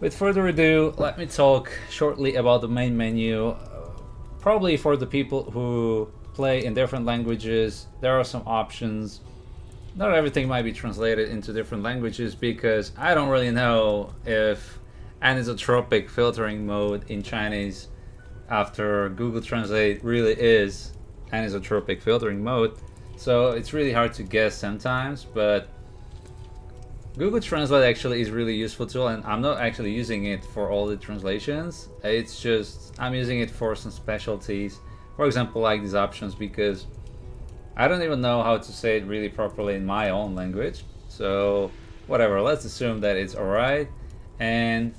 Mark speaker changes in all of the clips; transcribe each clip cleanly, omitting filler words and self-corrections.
Speaker 1: with further ado, let me talk shortly about the main menu. Probably for the people who play in different languages, there are some options. Not everything might be translated into different languages because I don't really know if anisotropic filtering mode in Chinese after Google Translate really is anisotropic filtering mode. So it's really hard to guess sometimes, but Google Translate actually is really useful tool, and I'm not actually using it for all the translations. It's just I'm using it for some specialties. For example, like these options, because I don't even know how to say it really properly in my own language. So whatever, let's assume that it's alright. And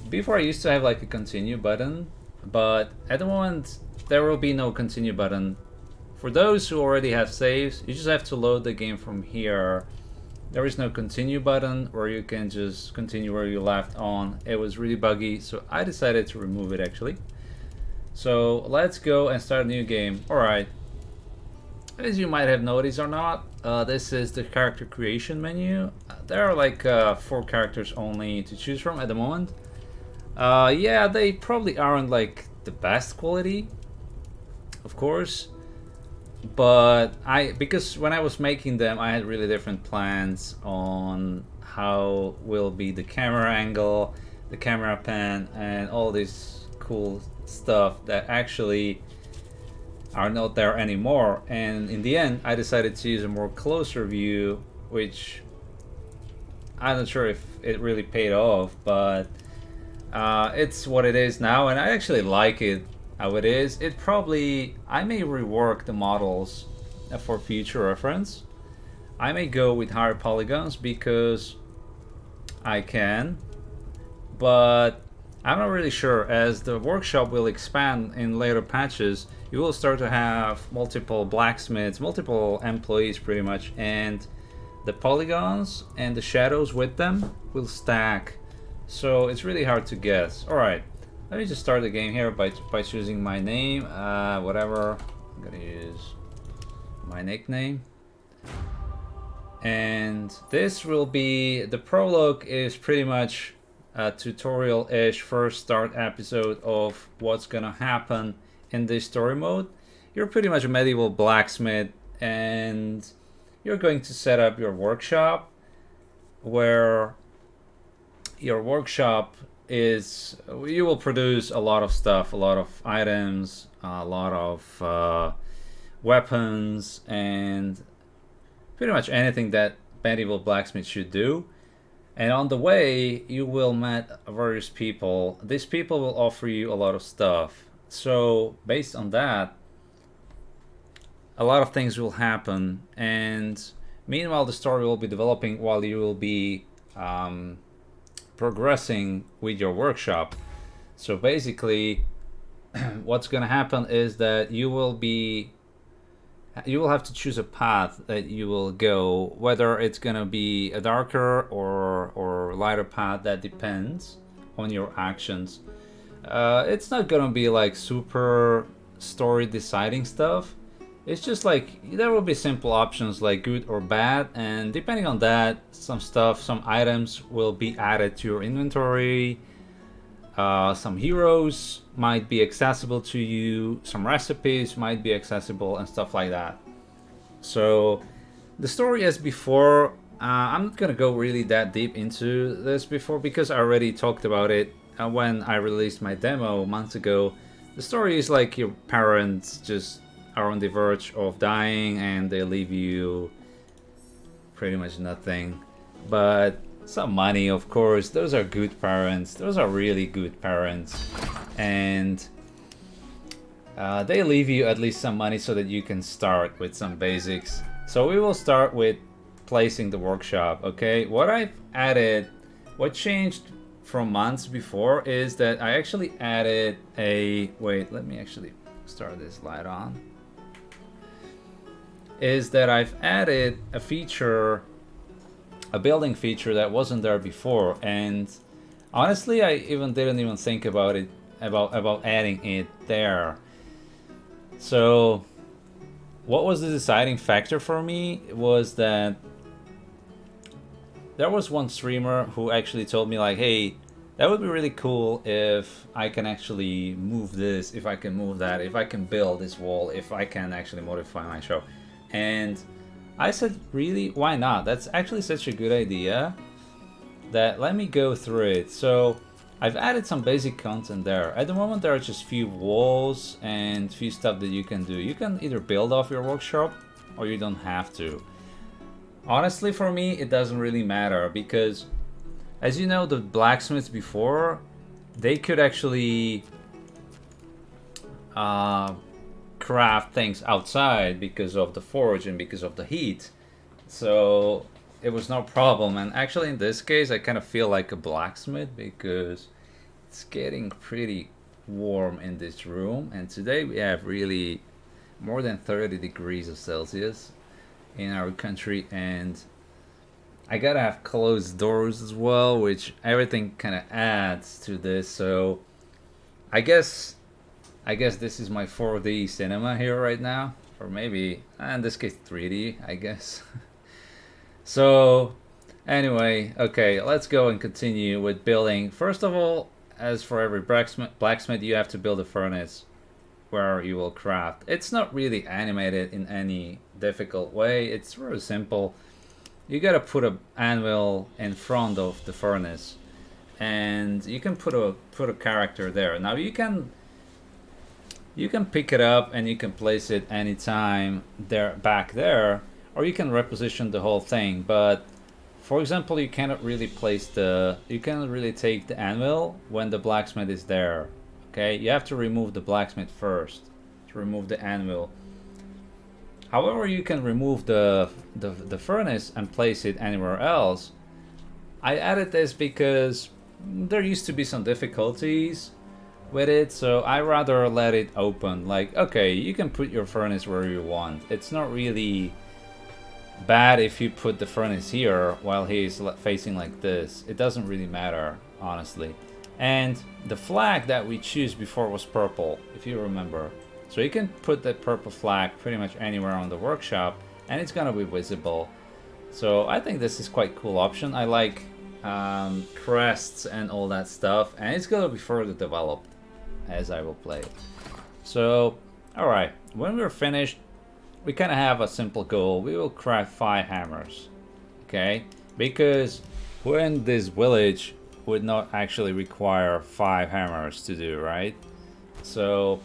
Speaker 1: before I used to have like a continue button, but at the moment there will be no continue button. For those who already have saves, you just have to load the game from here. There is no continue button where you can just continue where you left on. It was really buggy, so I decided to remove it actually. So let's go and start a new game. Alright, as you might have noticed or not, this is the character creation menu. There are like 4 characters only to choose from at the moment. Yeah, they probably aren't like the best quality, of course. But because when I was making them, I had really different plans on how will be the camera angle, the camera pan, and all this cool stuff that actually are not there anymore. And in the end, I decided to use a more closer view, which I'm not sure if it really paid off, but it's what it is now, and I actually like it how it is. It probably, I may rework the models for future reference. I may go with higher polygons because I can, but I'm not really sure. As the workshop will expand in later patches, you will start to have multiple blacksmiths, multiple employees pretty much, and the polygons and the shadows with them will stack. So it's really hard to guess. Alright, let me just start the game here by choosing my name, whatever. I'm gonna use my nickname. And this will be, the prologue is pretty much a tutorial-ish first start episode of what's gonna happen in this story mode. You're pretty much a medieval blacksmith and you're going to set up your workshop, where your workshop is, you will produce a lot of stuff, a lot of items, a lot of weapons, and pretty much anything that medieval blacksmith should do. And on the way, you will meet various people. These people will offer you a lot of stuff. So based on that, a lot of things will happen. And meanwhile, the story will be developing while you will be progressing with your workshop. So basically, what's going to happen is that you will have to choose a path that you will go, whether it's going to be a darker or lighter path. That depends on your actions. It's not going to be like super story deciding stuff. It's just like there will be simple options like good or bad, and depending on that, some stuff, some items will be added to your inventory. Some heroes might be accessible to you, some recipes might be accessible, and stuff like that. So the story as before, I'm not gonna go really that deep into this before because I already talked about it when I released my demo months ago. The story is like your parents just are on the verge of dying and they leave you pretty much nothing but some money, of course. Those are good parents, those are really good parents, and they leave you at least some money so that you can start with some basics. So we will start with placing the workshop. Okay, what I've added, what changed from months before is that I actually added a, wait, let me actually start this light on, is that I've added a feature, a building feature that wasn't there before. And honestly, I didn't even think about it, about adding it there. So what was the deciding factor for me was that there was one streamer who actually told me like, hey, that would be really cool if I can actually move this, if I can move that, if I can build this wall, if I can actually modify my show. And I said, really, why not? That's actually such a good idea that let me go through it. So I've added some basic content there. At the moment there are just few walls and few stuff that you can do. You can either build off your workshop or you don't have to. Honestly, for me, it doesn't really matter because, as you know, the blacksmiths before, they could actually craft things outside because of the forge and because of the heat. So it was no problem. And actually, in this case, I kind of feel like a blacksmith because it's getting pretty warm in this room. And today we have really more than 30 degrees of Celsius in our country, and I gotta have closed doors as well, which everything kind of adds to this. So I guess this is my 4D cinema here right now, or maybe in this case 3D, I guess. So anyway, okay, let's go and continue with building. First of all, as for every blacksmith, you have to build a furnace where you will craft. It's not really animated in any difficult way. It's very simple. You gotta put an anvil in front of the furnace, and you can put a character there. Now you can pick it up and you can place it anytime back there, or you can reposition the whole thing. But for example, you cannot really take the anvil when the blacksmith is there. Okay, you have to remove the blacksmith first to remove the anvil. However, you can remove the furnace and place it anywhere else. I added this because there used to be some difficulties with it, so I rather let it open. Like, okay, you can put your furnace where you want. It's not really bad if you put the furnace here while he's facing like this. It doesn't really matter, honestly. And the flag that we choose before was purple, if you remember. So you can put the purple flag pretty much anywhere on the workshop and it's gonna be visible. So I think this is quite cool option. I like crests and all that stuff, and it's gonna be further developed as I will play it. So, alright, when we're finished, we kind of have a simple goal. We will craft 5 hammers, okay? Because when this village would not actually require 5 hammers to do, right? So,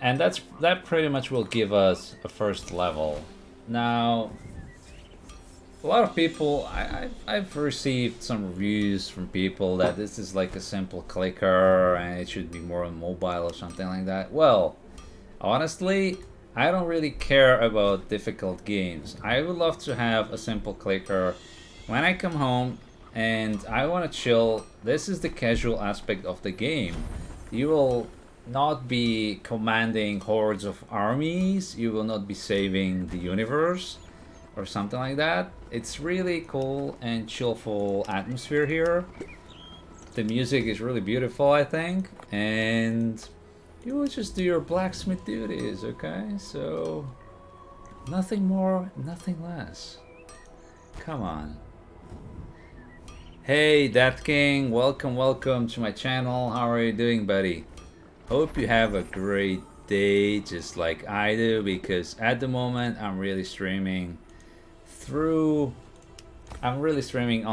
Speaker 1: and that pretty much will give us a first level. Now, a lot of people, I've received some reviews from people that this is like a simple clicker and it should be more on mobile or something like that. Well, honestly, I don't really care about difficult games. I would love to have a simple clicker when I come home and I want to chill. This is the casual aspect of the game. You will not be commanding hordes of armies, you will not be saving the universe or something like that. It's really cool and chillful atmosphere here. The music is really beautiful, I think, and you will just do your blacksmith duties, okay? So nothing more, nothing less. Come on. Hey, Dat King, welcome to my channel. How are you doing, buddy? Hope you have a great day, just like I do, because at the moment I'm really streaming on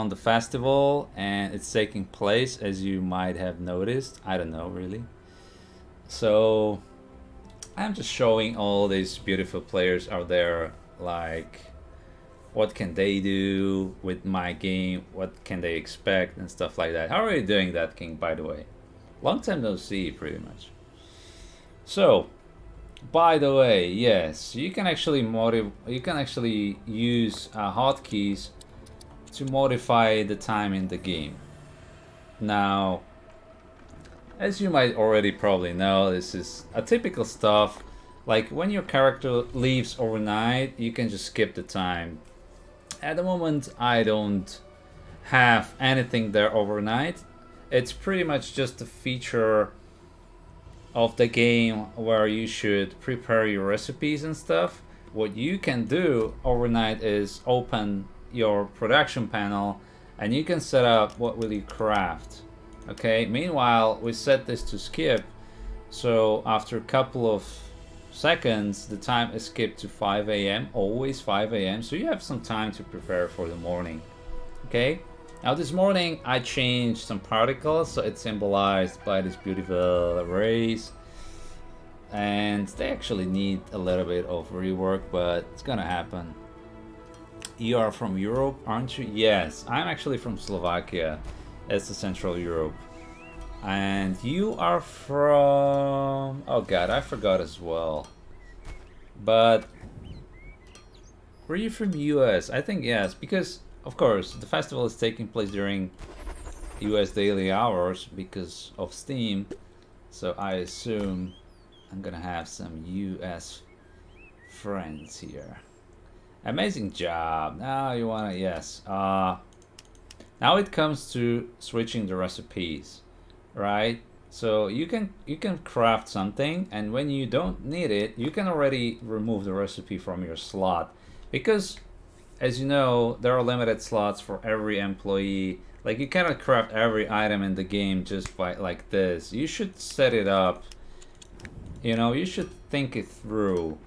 Speaker 1: the festival, and it's taking place, as you might have noticed. I don't know, really. So I'm just showing all these beautiful players out there, like what can they do with my game, what can they expect and stuff like that. How are you doing, Dat King, by the way? Long time no see, pretty much. So, by the way, yes, you can actually use hotkeys to modify the time in the game. Now, as you might already probably know, this is a typical stuff. Like when your character leaves overnight, you can just skip the time. At the moment, I don't have anything there overnight. It's pretty much just a feature of the game where you should prepare your recipes and stuff what you can do overnight is open your production panel and you can set up what will you craft. Okay, meanwhile we set this to skip, so after a couple of seconds the time is skipped to 5 a.m. always 5 a.m. so you have some time to prepare for the morning. Okay, now this morning I changed some particles, so it's symbolized by this beautiful rays, and they actually need a little bit of rework, but it's gonna happen. You are from Europe, aren't you? Yes, I'm actually from Slovakia. It's the Central Europe. And you are from... oh god, I forgot as well. But... were you from US? I think yes, because, of course, the festival is taking place during US daily hours because of Steam. So I assume I'm gonna have some US friends here. Amazing job. Now you wanna... yes. Now it comes to switching the recipes, right? So you can craft something, and when you don't need it, you can already remove the recipe from your slot, because as you know, there are limited slots for every employee. Like, you cannot craft every item in the game just by like this. You should set it up, you know, you should think it through.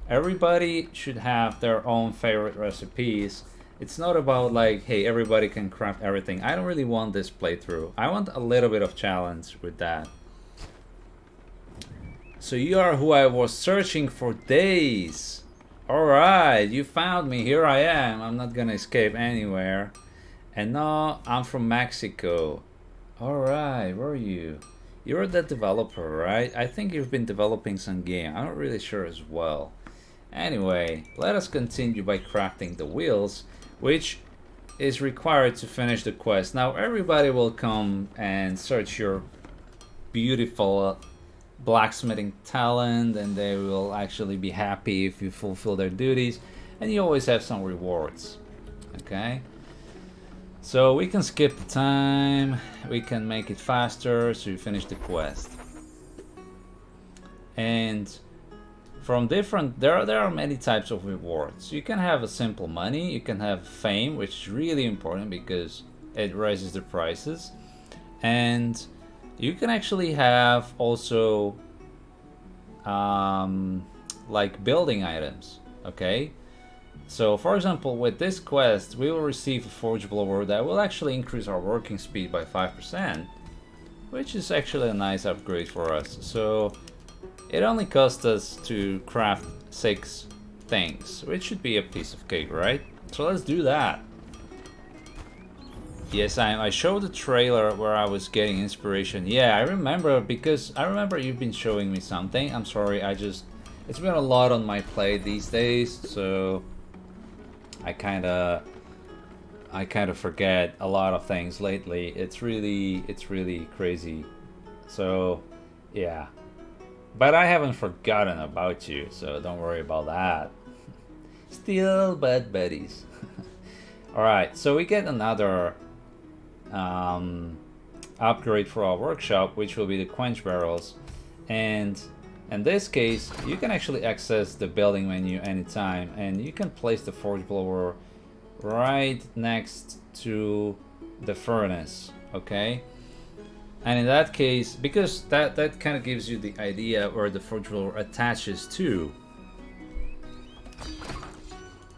Speaker 1: Everybody should have their own favorite recipes. It's not about like, hey, everybody can craft everything. I don't really want this playthrough. I want a little bit of challenge with that. So you are who I was searching for days. Alright, you found me. Here I am. I'm not gonna escape anywhere. And no, I'm from Mexico. Alright, where are you? You're the developer, right? I think you've been developing some game. I'm not really sure as well. Anyway, let us continue by crafting the wheels, which is required to finish the quest. Now everybody will come and search your beautiful blacksmithing talent, and they will actually be happy if you fulfill their duties, and you always have some rewards. Okay, so we can skip the time, we can make it faster so you finish the quest. And from different, there are many types of rewards. You can have a simple money, you can have fame, which is really important because it raises the prices, and you can actually have also like building items. Okay, so for example, with this quest we will receive a forge blower that will actually increase our working speed by 5%, which is actually a nice upgrade for us. So it only cost us to craft 6 things, which should be a piece of cake, right? So let's do that. Yes, I showed the trailer where I was getting inspiration. Yeah, I remember, because I remember you've been showing me something. I'm sorry, it's been a lot on my plate these days, so I kinda forget a lot of things lately. It's really crazy. So yeah. But I haven't forgotten about you, so don't worry about that. Still bad buddies. Alright, so we get another upgrade for our workshop, which will be the quench barrels. And in this case, you can actually access the building menu anytime, and you can place the forge blower right next to the furnace, okay? And in that case, because that kind of gives you the idea where the forge blower attaches to.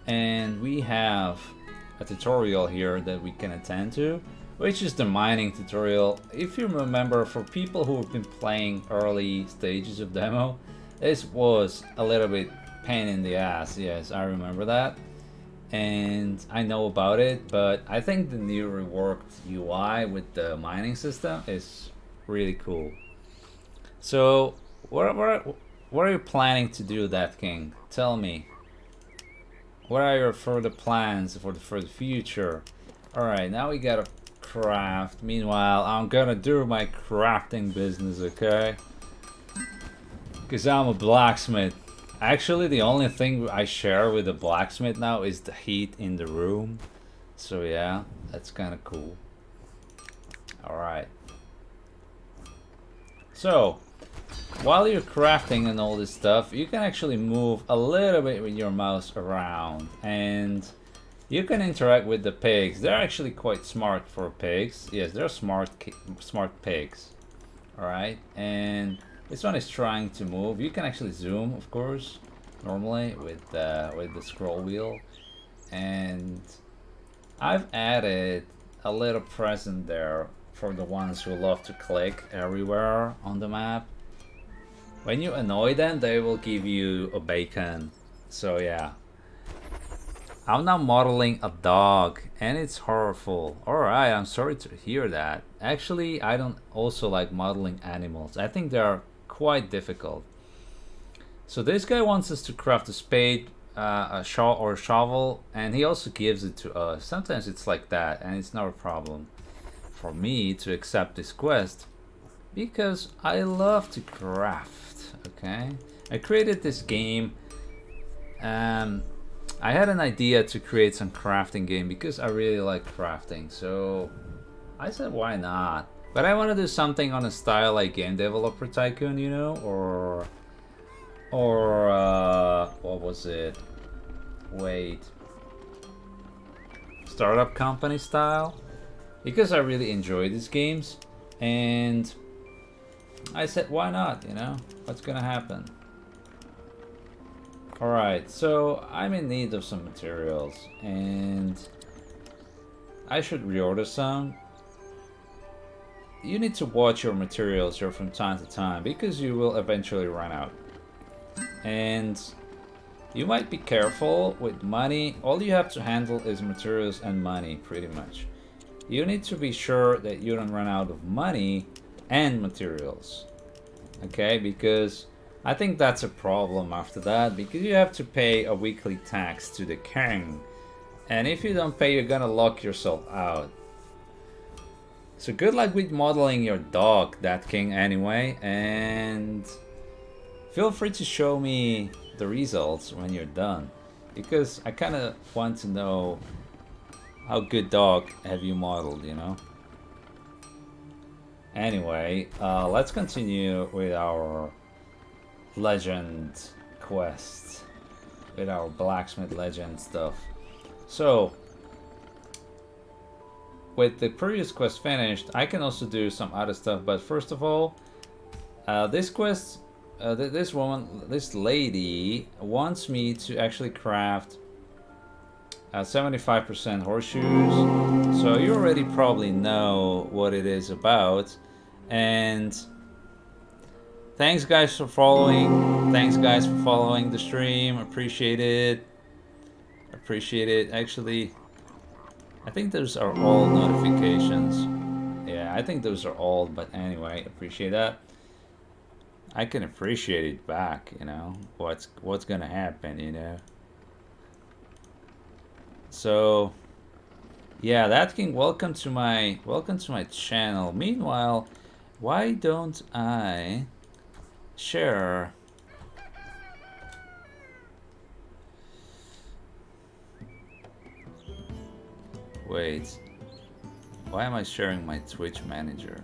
Speaker 1: And we have a tutorial here that we can attend to, which is the mining tutorial. If you remember, for people who have been playing early stages of demo, this was a little bit pain in the ass. Yes, I remember that. And I know about it, but I think the new reworked UI with the mining system is really cool. So what are you planning to do, that king? Tell me. What are your further plans for the future? Alright, now we gotta craft. Meanwhile, I'm gonna do my crafting business, okay? Because I'm a blacksmith. Actually, the only thing I share with the blacksmith now is the heat in the room. So yeah, that's kind of cool. Alright. So, while you're crafting and all this stuff, you can actually move a little bit with your mouse around, and you can interact with the pigs. They're actually quite smart for pigs. Yes, they're smart pigs. Alright, and this one is trying to move. You can actually zoom, of course, normally with the scroll wheel. And I've added a little present there for the ones who love to click everywhere on the map. When you annoy them, they will give you a bacon. So yeah. I'm now modeling a dog, and it's horrible. Alright, I'm sorry to hear that. Actually, I don't also like modeling animals. I think they are quite difficult. So this guy wants us to craft a spade, a shovel, and he also gives it to us. Sometimes it's like that, and it's not a problem for me to accept this quest, because I love to craft, okay? I created this game, I had an idea to create some crafting game because I really like crafting, so I said why not? But I want to do something on a style like Game Developer Tycoon, you know, or what was it? Wait, Startup Company style, because I really enjoy these games, and I said why not, you know, what's gonna happen? Alright, so I'm in need of some materials, and I should reorder some. You need to watch your materials here from time to time, because you will eventually run out. And you might be careful with money. All you have to handle is materials and money, pretty much. You need to be sure that you don't run out of money and materials. Okay, because I think that's a problem after that, because you have to pay a weekly tax to the king, and if you don't pay, you're gonna lock yourself out. So good luck with modeling your dog, that king, anyway, and feel free to show me the results when you're done, because I kind of want to know how good dog have you modeled, you know. Anyway, let's continue with our legend quest, with our blacksmith legend stuff. So with the previous quest finished, I can also do some other stuff, but first of all, this quest, this lady wants me to actually craft 75% horseshoes, so you already probably know what it is about. And thanks guys for following. Thanks guys for following the stream. Appreciate it. Appreciate it. Actually, I think those are all notifications. Yeah, I think those are all, but anyway, appreciate that. I can appreciate it back, you know. What's gonna happen, you know. So yeah, that king, welcome to my channel. Meanwhile, why don't I share wait, why am I sharing my Twitch manager?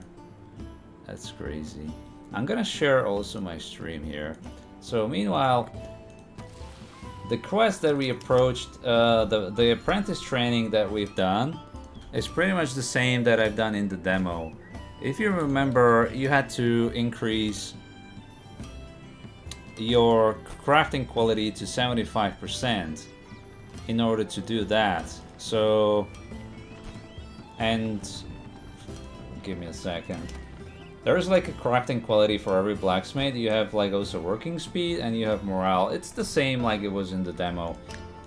Speaker 1: That's crazy. I'm gonna share also my stream here. So meanwhile, the quest that we approached, the apprentice training that we've done is pretty much the same that I've done in the demo. If you remember, you had to increase your crafting quality to 75% in order to do that. So, and give me a second. There's like a crafting quality for every blacksmith. You have like also working speed, and you have morale. It's the same like it was in the demo.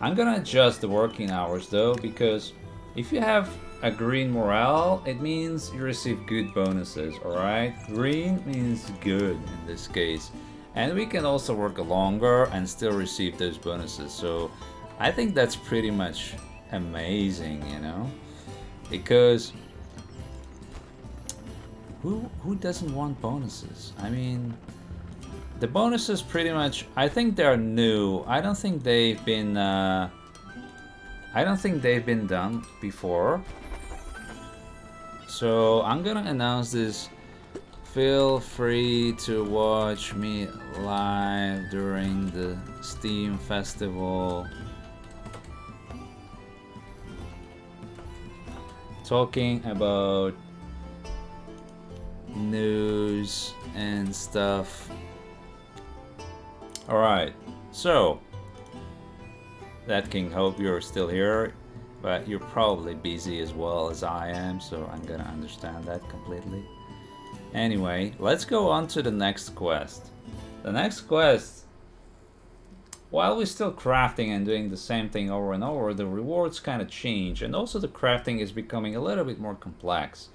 Speaker 1: I'm gonna adjust the working hours though, because if you have a green morale, it means you receive good bonuses, alright? Green means good in this case. And we can also work longer and still receive those bonuses. So I think that's pretty much amazing, you know? Because who doesn't want bonuses? I mean, the bonuses pretty much, I think they're new. I don't think they've been done before. So I'm gonna announce this Feel free to watch me live during the Steam Festival. Talking about news and stuff. Alright, so That King, hope you're still here, but you're probably busy as well as I am, so I'm gonna understand that completely. Anyway, let's go on to the next quest. The next quest, while we're still crafting and doing the same thing over and over, the rewards kind of change, and also the crafting is becoming a little bit more complex.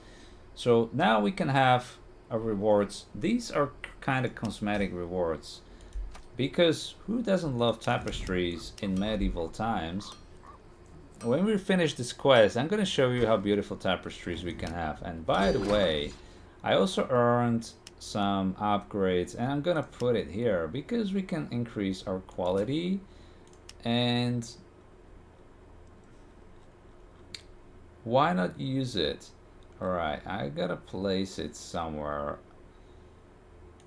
Speaker 1: So now we can have our rewards. These are kind of cosmetic rewards, because who doesn't love tapestries in medieval times? When we finish this quest, I'm going to show you how beautiful tapestries we can have. And by the way, I also earned some upgrades, and I'm gonna put it here because we can increase our quality. And why not use it? Alright, I gotta place it somewhere.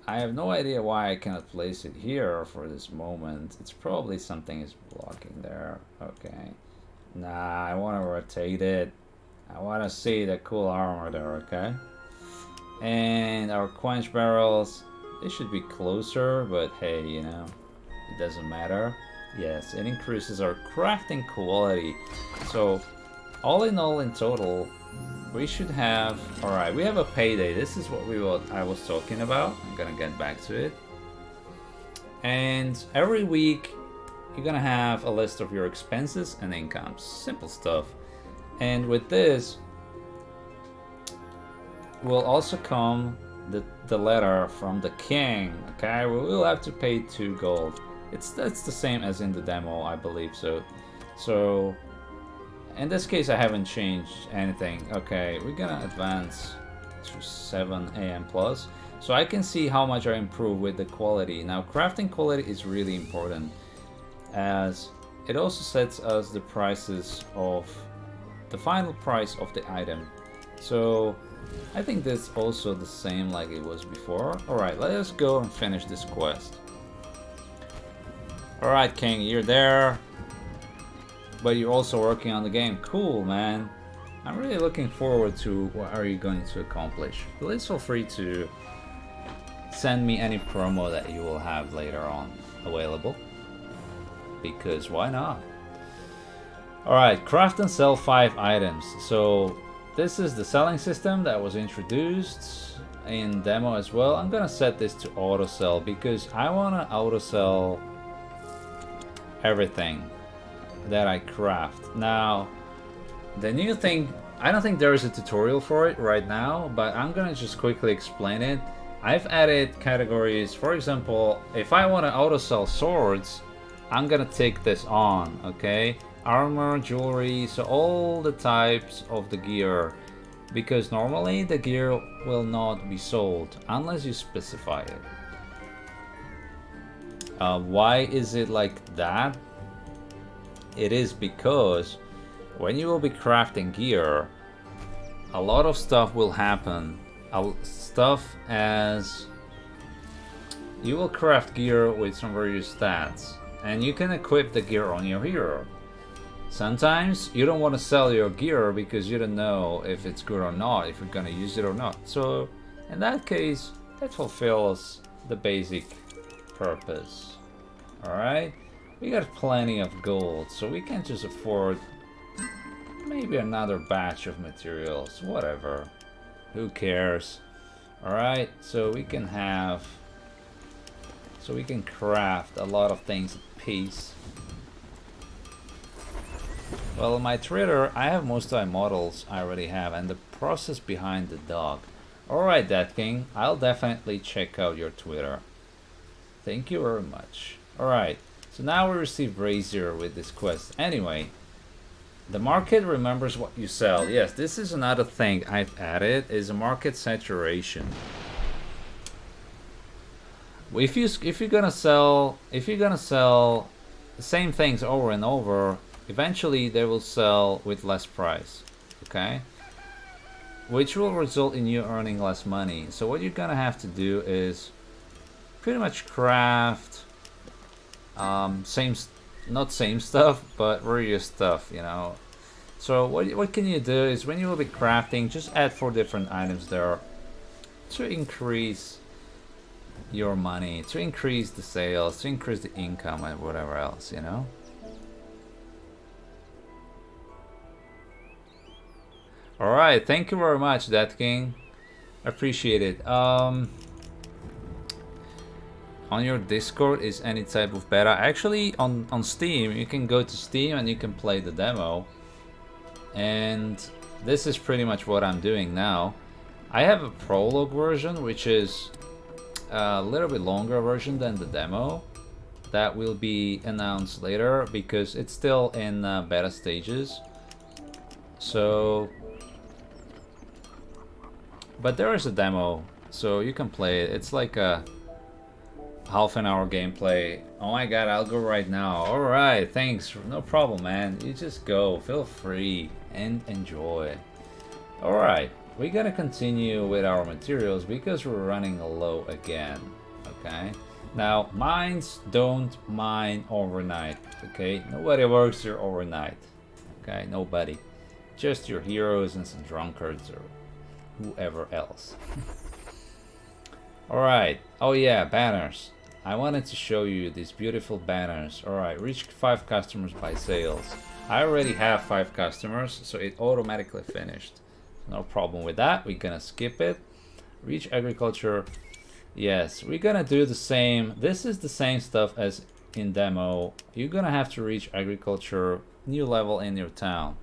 Speaker 1: I have no idea why I cannot place it here for this moment. It's probably something is blocking there. Okay. Nah, I want to rotate it. I want to see the cool armor there, okay? And our quench barrels, they should be closer, but hey, you know, it doesn't matter. Yes, it increases our crafting quality. So, all in all, in total, we should have... Alright, we have a payday. This is what I was talking about. I'm gonna get back to it. And every week, you're gonna have a list of your expenses and incomes. Simple stuff. And with this, will also come the letter from the king. Okay, we will have to pay 2 gold. That's the same as in the demo, I believe. So in this case, I haven't changed anything. Okay, we're gonna advance to 7 AM plus, so I can see how much I improve with the quality. Now, crafting quality is really important, as it also sets us the prices of the final price of the item. So I think that's also the same like it was before. Alright, let us go and finish this quest. Alright, King, you're there, but you're also working on the game. Cool, man. I'm really looking forward to what are you going to accomplish. Please feel free to send me any promo that you will have later on available, because why not? Alright, craft and sell 5 items. So this is the selling system that was introduced in demo as well. I'm gonna set this to auto sell because I wanna auto sell everything that I craft. Now, the new thing, I don't think there is a tutorial for it right now, but I'm gonna just quickly explain it. I've added categories. For example, if I wanna auto sell swords, I'm gonna take this on, okay? Armor, jewelry, so all the types of the gear, because normally the gear will not be sold unless you specify it. Why is it like that? It is because when you will be crafting gear, a lot of stuff will happen. Stuff as you will craft gear with some various stats, and you can equip the gear on your hero. Sometimes you don't want to sell your gear because you don't know if it's good or not, if you're gonna use it or not. So in that case, that fulfills the basic purpose. Alright? We got plenty of gold, so we can just afford maybe another batch of materials, whatever. Who cares? Alright, so we can craft a lot of things at peace. Well, my Twitter, I have most of my models I already have, and the process behind the dog. Alright, That King, I'll definitely check out your Twitter. Thank you very much. Alright, so now we receive Brazier with this quest. Anyway, the market remembers what you sell. Yes, this is another thing I've added, is a market saturation. If you're gonna sell the same things over and over, eventually they will sell with less price. Okay? which will result in you earning less money. So what you're gonna have to do is pretty much craft not same stuff, but various stuff, you know. So what can you do is when you will be crafting, just add 4 different items there to increase your money, to increase the sales, to increase the income and whatever else, you know. Alright, thank you very much, That King. Appreciate it. On your Discord is any type of beta. Actually, on Steam, you can go to Steam and you can play the demo. And this is pretty much what I'm doing now. I have a prologue version, which is a little bit longer version than the demo. That will be announced later because it's still in beta stages. So, but there is a demo, so you can play it. It's like a half an hour gameplay. Oh my god, I'll go right now. Alright, thanks. No problem, man. You just go. Feel free and enjoy. Alright, we're gonna continue with our materials because we're running low again. Okay? Now, mines don't mine overnight. Okay? Nobody works here overnight. Okay? Nobody. Just your heroes and some drunkards or whoever else. Alright. Oh yeah, banners. I wanted to show you these beautiful banners. Alright, reach 5 customers by sales. I already have 5 customers, so it automatically finished. No problem with that. We're gonna skip it. Reach agriculture. Yes, we're gonna do the same. This is the same stuff as in demo. You're gonna have to reach agriculture, new level in your town.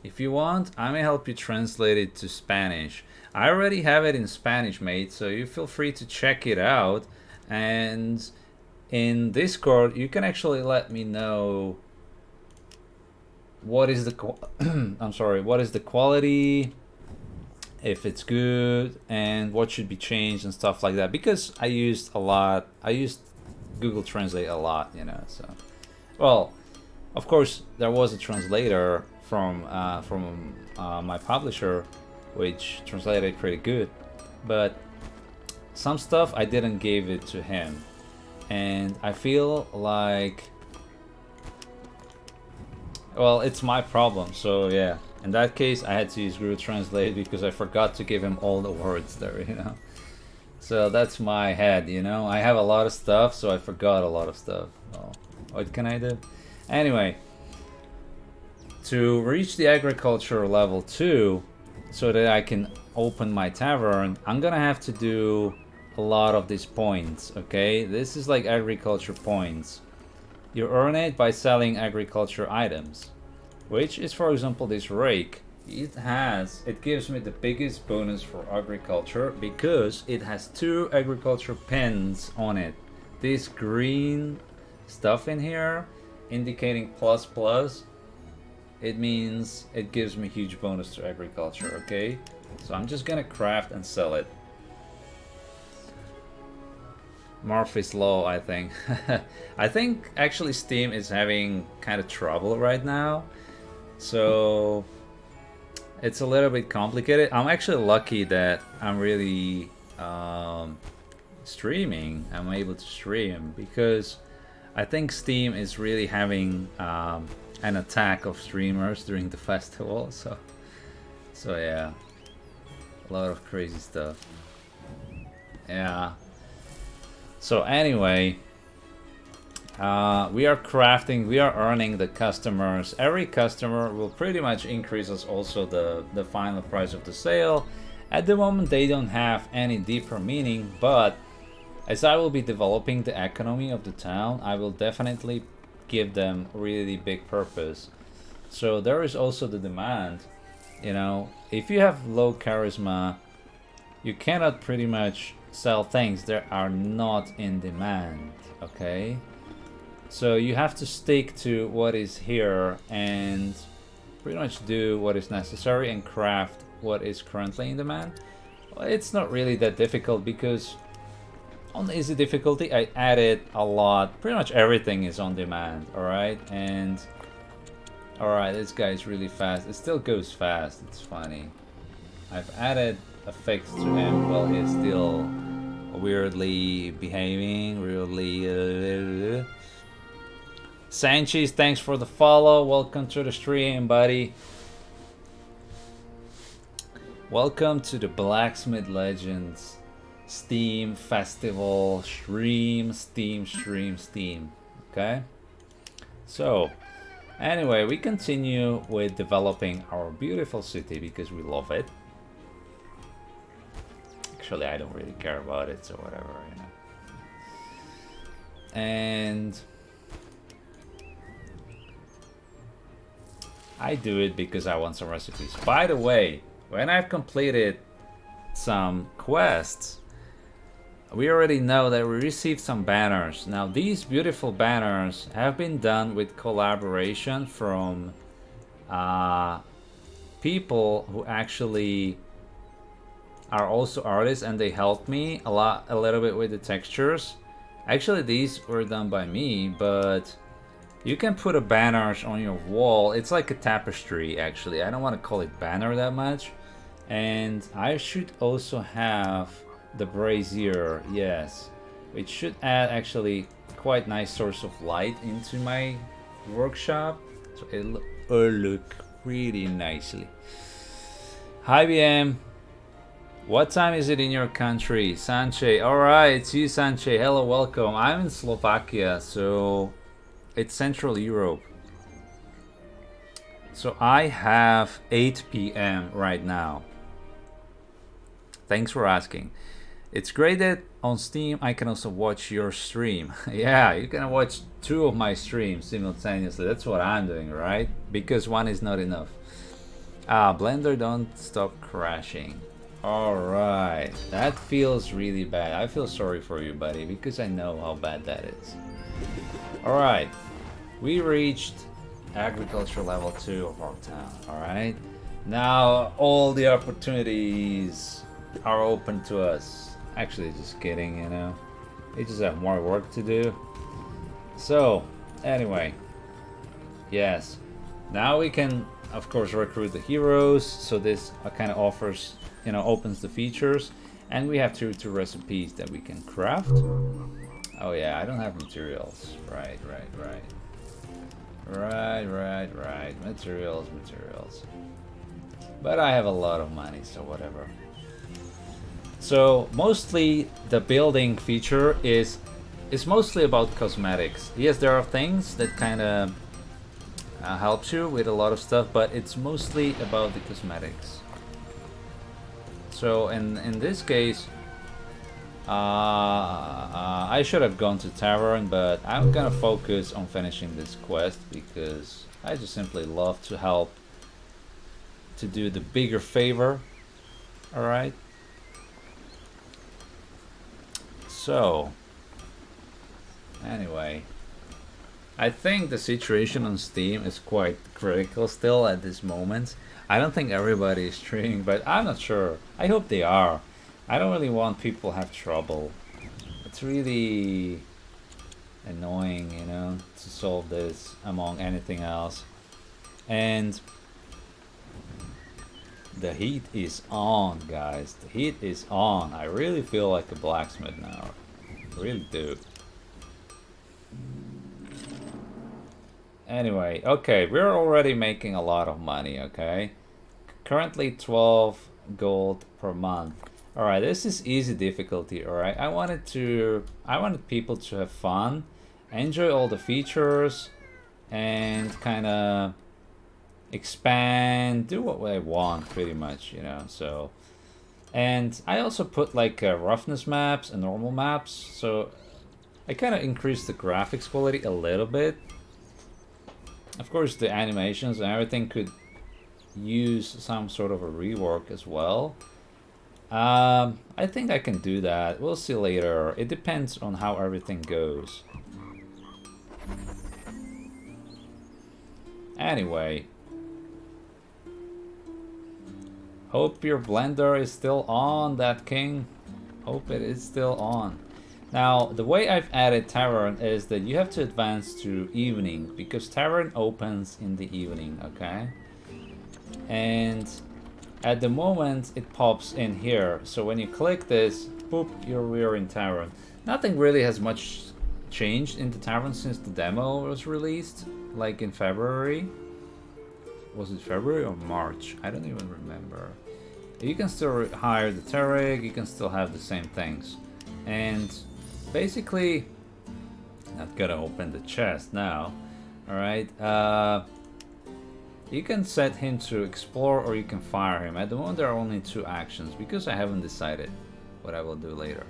Speaker 1: If you want, I may help you translate it to Spanish. I already have it in Spanish, mate, so you feel free to check it out. And in Discord, you can actually let me know what is the I'm sorry, what is the quality, if it's good, and what should be changed and stuff like that. Because I used Google Translate a lot, you know. So, well, of course, there was a translator from my publisher, which translated pretty good, but some stuff I didn't give it to him, and I feel like, well, it's my problem. So yeah, in that case, I had to use Google Translate because I forgot to give him all the words there, you know. So that's my head, you know. I have a lot of stuff, so I forgot a lot of stuff. Well, what can I do? Anyway. To reach the agriculture level 2, so that I can open my tavern, I'm gonna have to do a lot of these points, okay? This is like agriculture points. You earn it by selling agriculture items, which is, for example, this rake. It gives me the biggest bonus for agriculture because it has 2 agriculture pins on it. This green stuff in here, indicating plus plus, it means it gives me huge bonus to agriculture, okay? So I'm just gonna craft and sell it. Murphy's Law, I think. I think actually Steam is having kind of trouble right now. So it's a little bit complicated. I'm actually lucky that I'm really streaming. I'm able to stream because I think Steam is really having an attack of streamers during the festival, so yeah, a lot of crazy stuff. Yeah. So anyway, we are crafting, we are earning the customers. Every customer will pretty much increase us also the final price of the sale. At the moment, they don't have any deeper meaning, but as I will be developing the economy of the town, I will definitely give them really big purpose. So there is also the demand, you know. If you have low charisma, you cannot pretty much sell things that are not in demand, okay? So you have to stick to what is here and pretty much do what is necessary and craft what is currently in demand. Well, it's not really that difficult because on the easy difficulty, I added a lot. Pretty much everything is on demand, alright? And Alright, this guy's really fast. It still goes fast, it's funny. I've added effects to him while he's still weirdly behaving, weirdly... Sanchez, thanks for the follow. Welcome to the stream, buddy. Welcome to the Blacksmith Legends Steam Festival stream. Okay? So, anyway, we continue with developing our beautiful city because we love it. Actually, I don't really care about it, so whatever, you know. And I do it because I want some recipes. By the way, when I've completed some quests, we already know that we received some banners. Now, these beautiful banners have been done with collaboration from people who actually are also artists, and they helped me a little bit with the textures. Actually, these were done by me, but you can put a banners on your wall. It's like a tapestry, actually. I don't want to call it banner that much. And I should also have the brazier, yes. It should add actually quite nice source of light into my workshop. So it'll look pretty nicely. Hi BM. What time is it in your country? Sanche. Alright, it's you Sanche. Hello, welcome. I'm in Slovakia, so it's Central Europe. So I have 8 p.m. right now. Thanks for asking. It's great that on Steam I can also watch your stream. Yeah, you can watch 2 of my streams simultaneously. That's what I'm doing, right? Because one is not enough. Blender, don't stop crashing. Alright, that feels really bad. I feel sorry for you, buddy, because I know how bad that is. Alright, we reached agriculture level 2 of our town, alright? Now all the opportunities are open to us. Actually, just kidding, you know. We just have more work to do. So, anyway. Yes. Now we can, of course, recruit the heroes. So this kind of offers, you know, opens the features. And we have two recipes that we can craft. Oh yeah, I don't have materials. Right. Materials. But I have a lot of money, so whatever. So mostly the building feature is mostly about cosmetics. Yes, there are things that kind of helps you with a lot of stuff, but it's mostly about the cosmetics. So in this case, I should have gone to Tavern, but I'm gonna focus on finishing this quest because I just simply love to help to do the bigger favor. Alright. So, anyway, I think the situation on Steam is quite critical still at this moment. I don't think everybody is streaming, but I'm not sure. I hope they are. I don't really want people to have trouble. It's really annoying, you know, to solve this among anything else. And the heat is on, guys. The heat is on. I really feel like a blacksmith now. I really do. Anyway, okay, we're already making a lot of money, okay? Currently 12 gold per month. Alright, this is easy difficulty, alright? I wanted people to have fun, enjoy all the features, and kinda expand, do what I want pretty much, you know, so. And I also put like roughness maps and normal maps, so I kind of increased the graphics quality a little bit. Of course the animations and everything could use some sort of a rework as well. I think I can do that. We'll see later. It depends on how everything goes. Anyway. Hope your blender is still on, that king. Hope it is still on. Now, the way I've added Tavern is that you have to advance to evening because Tavern opens in the evening, okay? And at the moment it pops in here. So when you click this, boop, you're in Tavern. Nothing really has much changed in the Tavern since the demo was released, like in February. Was it February or March? I don't even remember. You can still hire the Tereg, you can still have the same things. And basically, not gonna open the chest now. Alright, you can set him to explore or you can fire him. At the moment there are only 2 actions because I haven't decided what I will do later.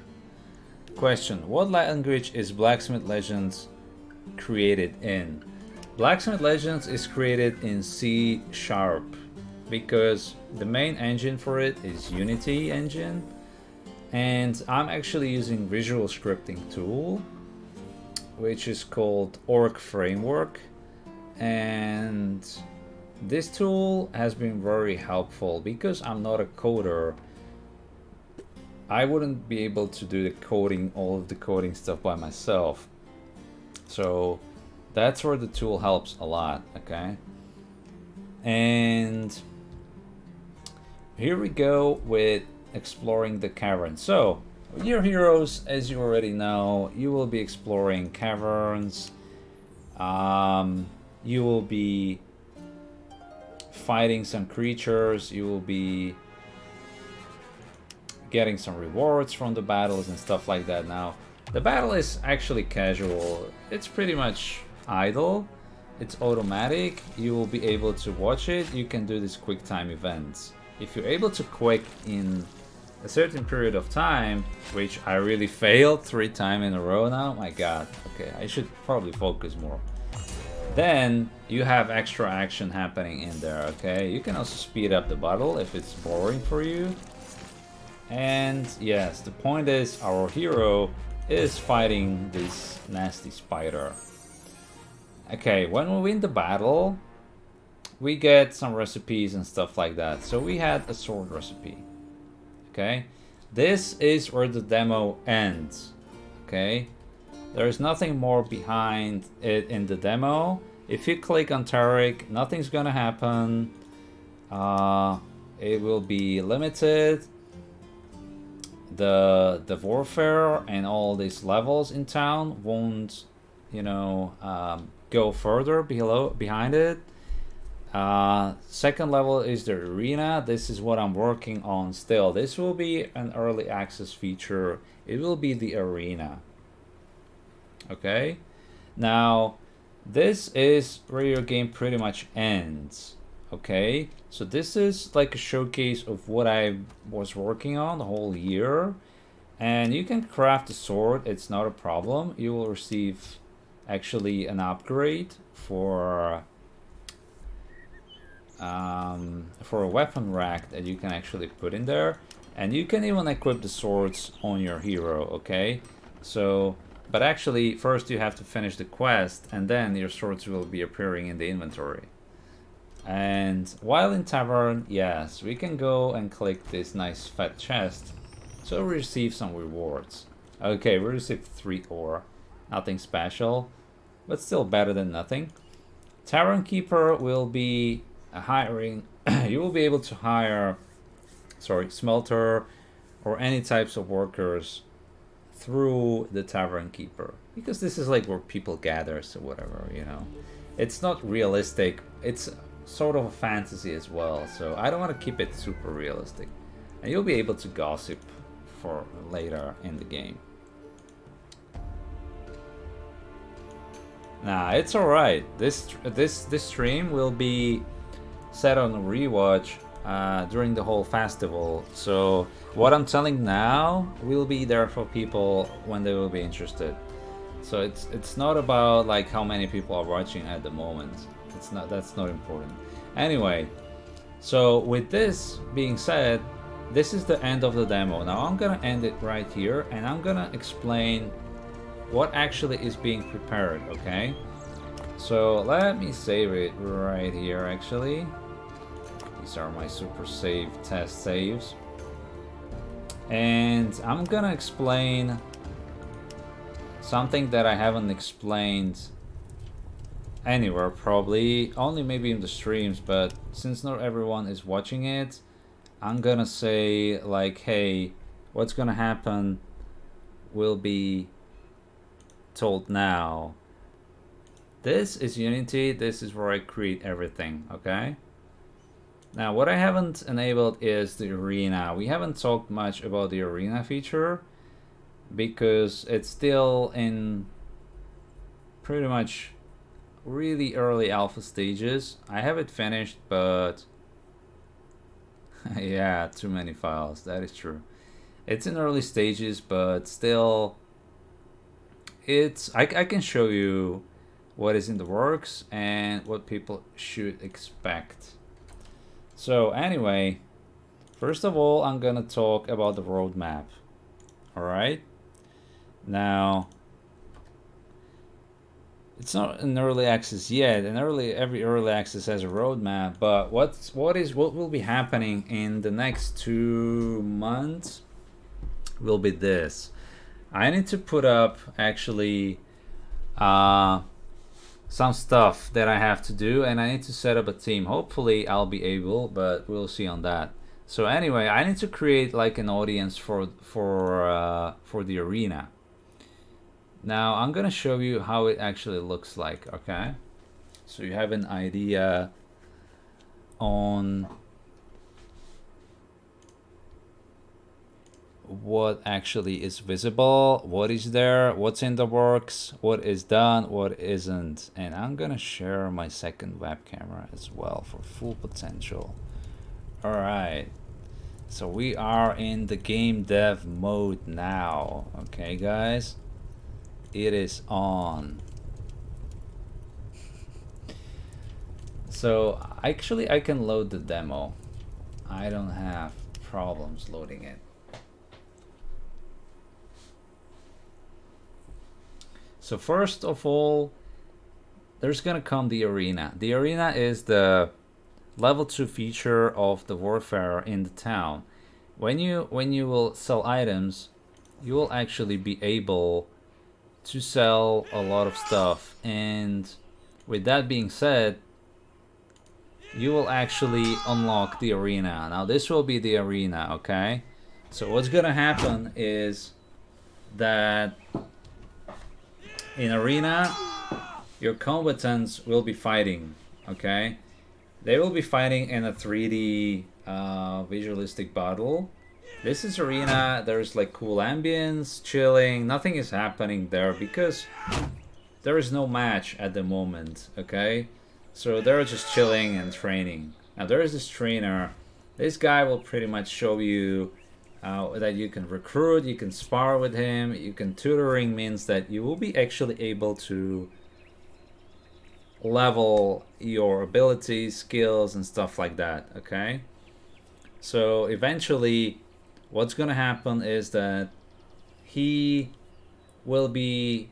Speaker 1: Question: what language is Blacksmith Legends created in? Blacksmith Legends is created in C# because the main engine for it is Unity engine, and I'm actually using visual scripting tool which is called Orc Framework, and this tool has been very helpful because I'm not a coder. I wouldn't be able to do the coding, all of the coding stuff by myself, so that's where the tool helps a lot, okay? And here we go with exploring the cavern. So, with your heroes, as you already know, you will be exploring caverns. You will be fighting some creatures. You will be getting some rewards from the battles and stuff like that. Now, the battle is actually casual. It's pretty much idle. It's automatic. You will be able to watch it. You can do these quick time events. If you're able to quick in a certain period of time, which I really failed 3 times in a row now, my god, okay, I should probably focus more. Then you have extra action happening in there, okay? You can also speed up the battle if it's boring for you. And yes, the point is our hero is fighting this nasty spider. Okay, when we win the battle, we get some recipes and stuff like that. So we had a sword recipe. Okay, this is where the demo ends. Okay, there's nothing more behind it in the demo. If you click on Tarek, nothing's gonna happen. It will be limited. The warfare and all these levels in town won't, you know, go further behind it. Second level is the arena. This is what I'm working on still. This will be an early access feature. It will be the arena. Okay, now this is where your game pretty much ends. Okay, so this is like a showcase of what I was working on the whole year, and you can craft a sword. It's not a problem. You will receive actually an upgrade for a weapon rack that you can actually put in there, and you can even equip the swords on your hero. Okay, so but actually first you have to finish the quest and then your swords will be appearing in the inventory. And while in Tavern, yes, we can go and click this nice fat chest, so we receive some rewards. Okay, we received 3 ore, nothing special, but still better than nothing. Tavern Keeper will be hiring, you will be able to hire, smelter or any types of workers through the Tavern Keeper, because this is like where people gather, so whatever, you know. It's not realistic, it's sort of a fantasy as well, so I don't want to keep it super realistic. And you'll be able to gossip for later in the game. Nah, it's alright. This stream will be set on rewatch during the whole festival, so what I'm telling now will be there for people when they will be interested. So it's not about like how many people are watching at the moment. That's not important. Anyway, so with this being said, this is the end of the demo. Now I'm gonna end it right here, and I'm gonna explain what actually is being prepared, okay? So let me save it right here actually. These are my super save test saves. And I'm gonna explain something that I haven't explained anywhere, probably only maybe in the streams, but since not everyone is watching it, I'm gonna say like, hey, what's gonna happen will be told now. This is Unity, this is where I create everything, okay? Now what I haven't enabled is the arena. We haven't talked much about the arena feature because it's still in pretty much really early alpha stages. I have it finished, but yeah, too many files, that is true. It's in early stages, but still I can show you what is in the works and what people should expect. So anyway, first of all, I'm gonna talk about the roadmap. All right. Now, it's not an early access yet. Every early access has a roadmap. But what will be happening in the next 2 months will be this. I need to put up actually some stuff that I have to do, and I need to set up a team. Hopefully I'll be able, but we'll see on that. So anyway, I need to create like an audience for the arena. Now I'm gonna show you how it actually looks like, okay? So you have an idea on what actually is visible, what is there, what's in the works, what is done, what isn't. And I'm gonna share my second web camera as well for full potential. All right, so we are in the game dev mode now. Okay guys, it is on. So actually I can load the demo. I don't have problems loading it. So first of all, there's gonna come the arena. The arena is the level 2 feature of the warfare in the town. When you will sell items, you will actually be able to sell a lot of stuff. And with that being said, you will actually unlock the arena. Now this will be the arena, okay? So what's gonna happen is that in arena, your combatants will be fighting, okay? They will be fighting in a 3D visualistic battle. This is arena, there's like cool ambience, chilling, nothing is happening there because there is no match at the moment, okay? So they're just chilling and training. Now there is this trainer. This guy will pretty much show you that you can recruit, you can spar with him, you can tutoring means that you will be actually able to level your abilities, skills, and stuff like that, okay? So eventually, what's gonna happen is that he will be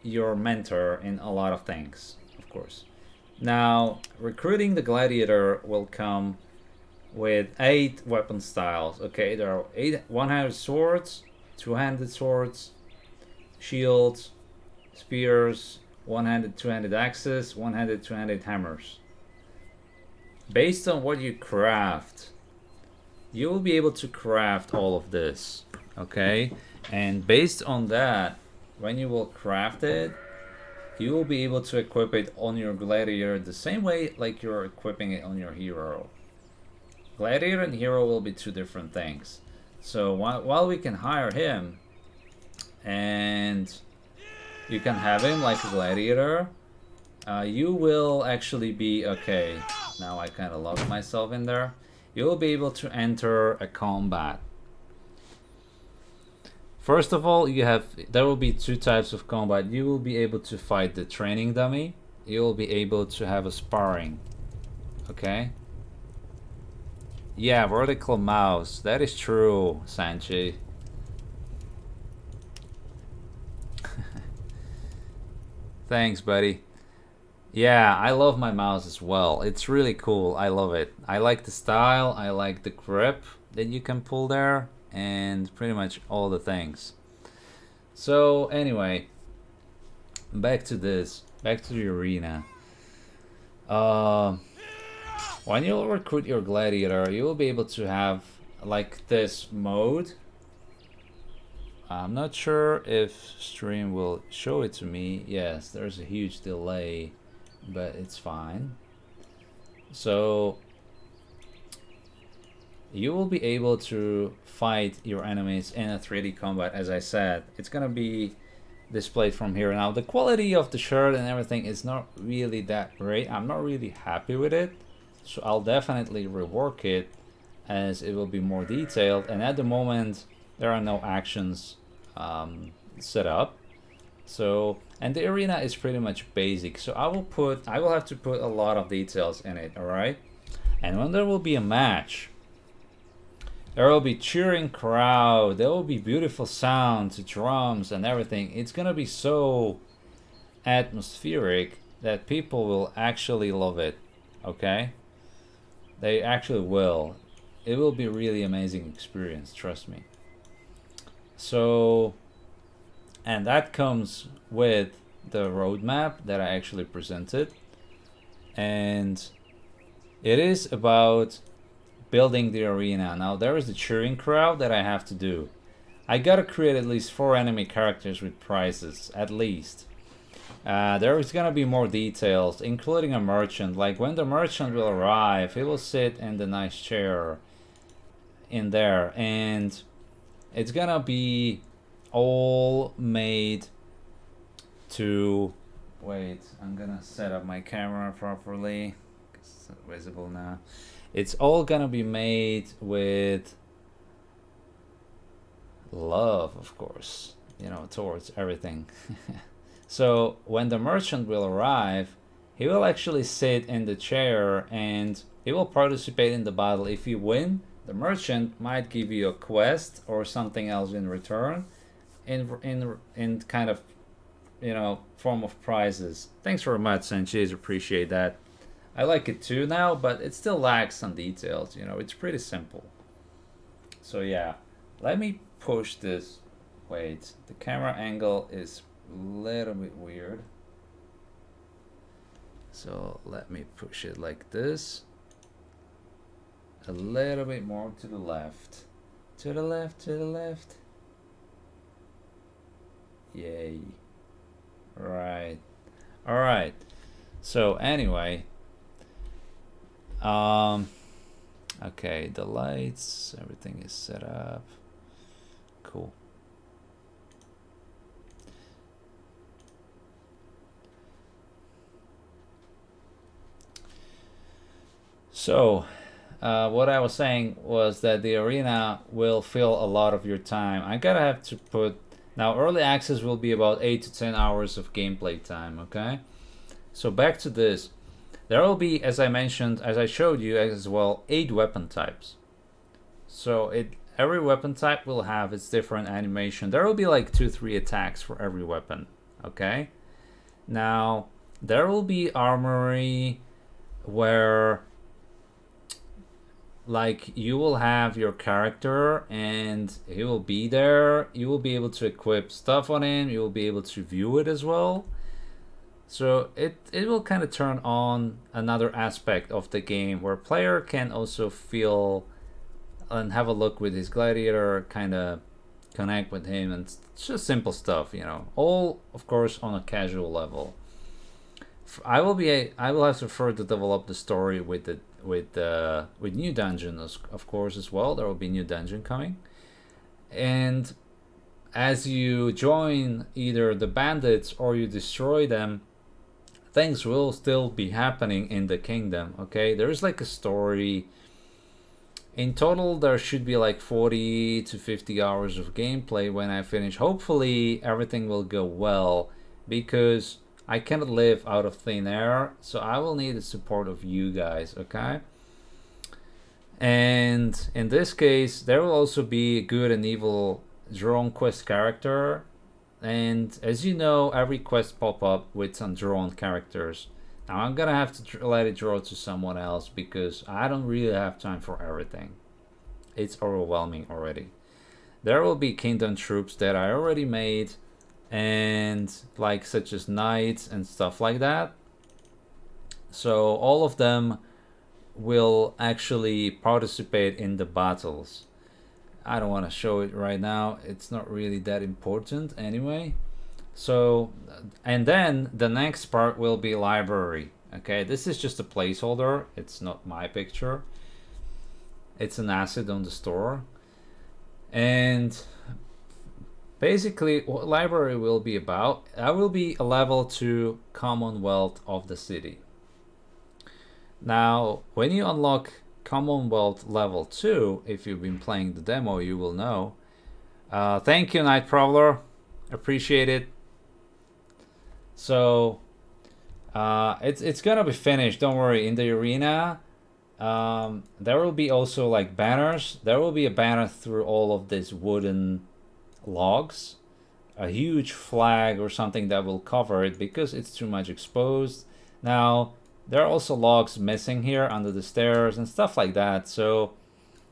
Speaker 1: your mentor in a lot of things, of course. Now, recruiting the gladiator will come with 8 weapon styles. Okay, there are 100 swords, 2-handed swords, shields, spears, 1-handed, 2-handed axes, 1-handed, 2-handed hammers. Based on what you craft, you will be able to craft all of this, okay? And based on that, when you will craft it, you will be able to equip it on your gladiator the same way like you're equipping it on your hero. Gladiator and hero will be 2 different things. So while we can hire him and you can have him like a gladiator, you will actually be, okay, now I kind of locked myself in there. You will be able to enter a combat. First of all, there will be 2 types of combat. You will be able to fight the training dummy. You will be able to have a sparring, okay? Yeah, vertical mouse. That is true, Sanchi. Thanks, buddy. Yeah, I love my mouse as well. It's really cool. I love it. I like the style. I like the grip that you can pull there, and pretty much all the things. So anyway, back to this. Back to the arena. Uh, when you recruit your gladiator, you will be able to have like this mode. I'm not sure if stream will show it to me. Yes, there's a huge delay, but it's fine. So you will be able to fight your enemies in a 3D combat. As I said, it's gonna be displayed from here. Now the quality of the shirt and everything is not really that great. I'm not really happy with it, so I'll definitely rework it as it will be more detailed. And at the moment there are no actions set up, so, and the arena is pretty much basic, so I will have to put a lot of details in it. All right, and when there will be a match, there will be cheering crowd, there will be beautiful sounds, drums and everything. It's gonna be so atmospheric that people will actually love it. Okay, they actually will. It will be a really amazing experience, trust me. So, and that comes with the roadmap that I actually presented, and it is about building the arena. Now there is the cheering crowd that I have to do. I gotta create at least 4 enemy characters with prizes, at least. There is gonna be more details, including a merchant. Like when the merchant will arrive, he will sit in the nice chair in there, and it's gonna be all made to... Wait, I'm gonna set up my camera properly. It's not visible now. It's all gonna be made with love, of course, you know, towards everything. So when the merchant will arrive, he will actually sit in the chair and he will participate in the battle. If you win, the merchant might give you a quest or something else in return, in kind of, you know, form of prizes. Thanks very much, Sanchez. Appreciate that. I like it too now, but it still lacks some details. You know, it's pretty simple. So yeah, let me push this. Wait, the camera angle is a little bit weird. So let me push it like this. A little bit more to the left. To the left, to the left. Yay. Right. Alright. So anyway. Okay, the lights, everything is set up. Cool. So, what I was saying was that the arena will fill a lot of your time. I gotta have to put... Now, early access will be about 8 to 10 hours of gameplay time, okay? So back to this. There will be, as I mentioned, as I showed you as well, 8 weapon types. So every weapon type will have its different animation. There will be like 2-3 attacks for every weapon, okay? Now, there will be armory where, like, you will have your character and he will be there. You will be able to equip stuff on him. You will be able to view it as well. So it will kind of turn on another aspect of the game where player can also feel and have a look with his gladiator, kind of connect with him, and it's just simple stuff, you know. All, of course, on a casual level. I will have to further develop the story with new dungeons, of course, as well. There will be new dungeon coming, and as you join either the bandits or you destroy them, things will still be happening in the kingdom, okay? There's like a story. In total, there should be like 40 to 50 hours of gameplay when I finish. Hopefully, everything will go well, because I cannot live out of thin air, so I will need the support of you guys, okay? And in this case, there will also be a good and evil drawn quest character. And as you know, every quest pop up with some drawn characters. Now I'm gonna have to let it draw to someone else because I don't really have time for everything. It's overwhelming already. There will be kingdom troops that I already made and like such as knights and stuff like that. So all of them will actually participate in the battles. I don't want to show it right now. It's not really that important anyway. So, and then the next part will be library. Okay, this is just a placeholder. It's not my picture. It's an asset on the store. And basically what library will be about, I will be a level 2 Commonwealth of the city. Now, when you unlock Commonwealth level 2, if you've been playing the demo, you will know. Thank you, Night Prowler. Appreciate it. So, it's gonna be finished. Don't worry. In the arena, there will be also like banners. There will be a banner through all of these wooden logs, a huge flag or something that will cover it because it's too much exposed. Now, there are also logs missing here under the stairs and stuff like that. So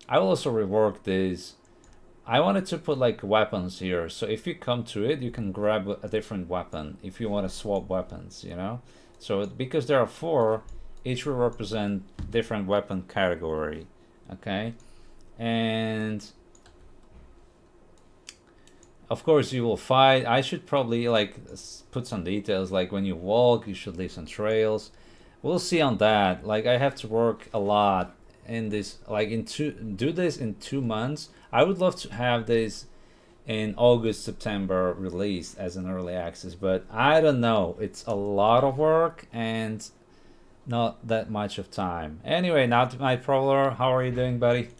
Speaker 1: I will also rework this. I wanted to put like weapons here. So if you come to it, you can grab a different weapon if you want to swap weapons, you know? So because there are 4, each will represent different weapon category, okay? And of course you will fight. I should probably like put some details, like when you walk, you should leave some trails. We'll see on that. Like I have to work a lot in this, like do this in 2 months. I would love to have this in August, September released as an early access, but I don't know. It's a lot of work and not that much of time. Anyway, now to my Prowler. How are you doing, buddy?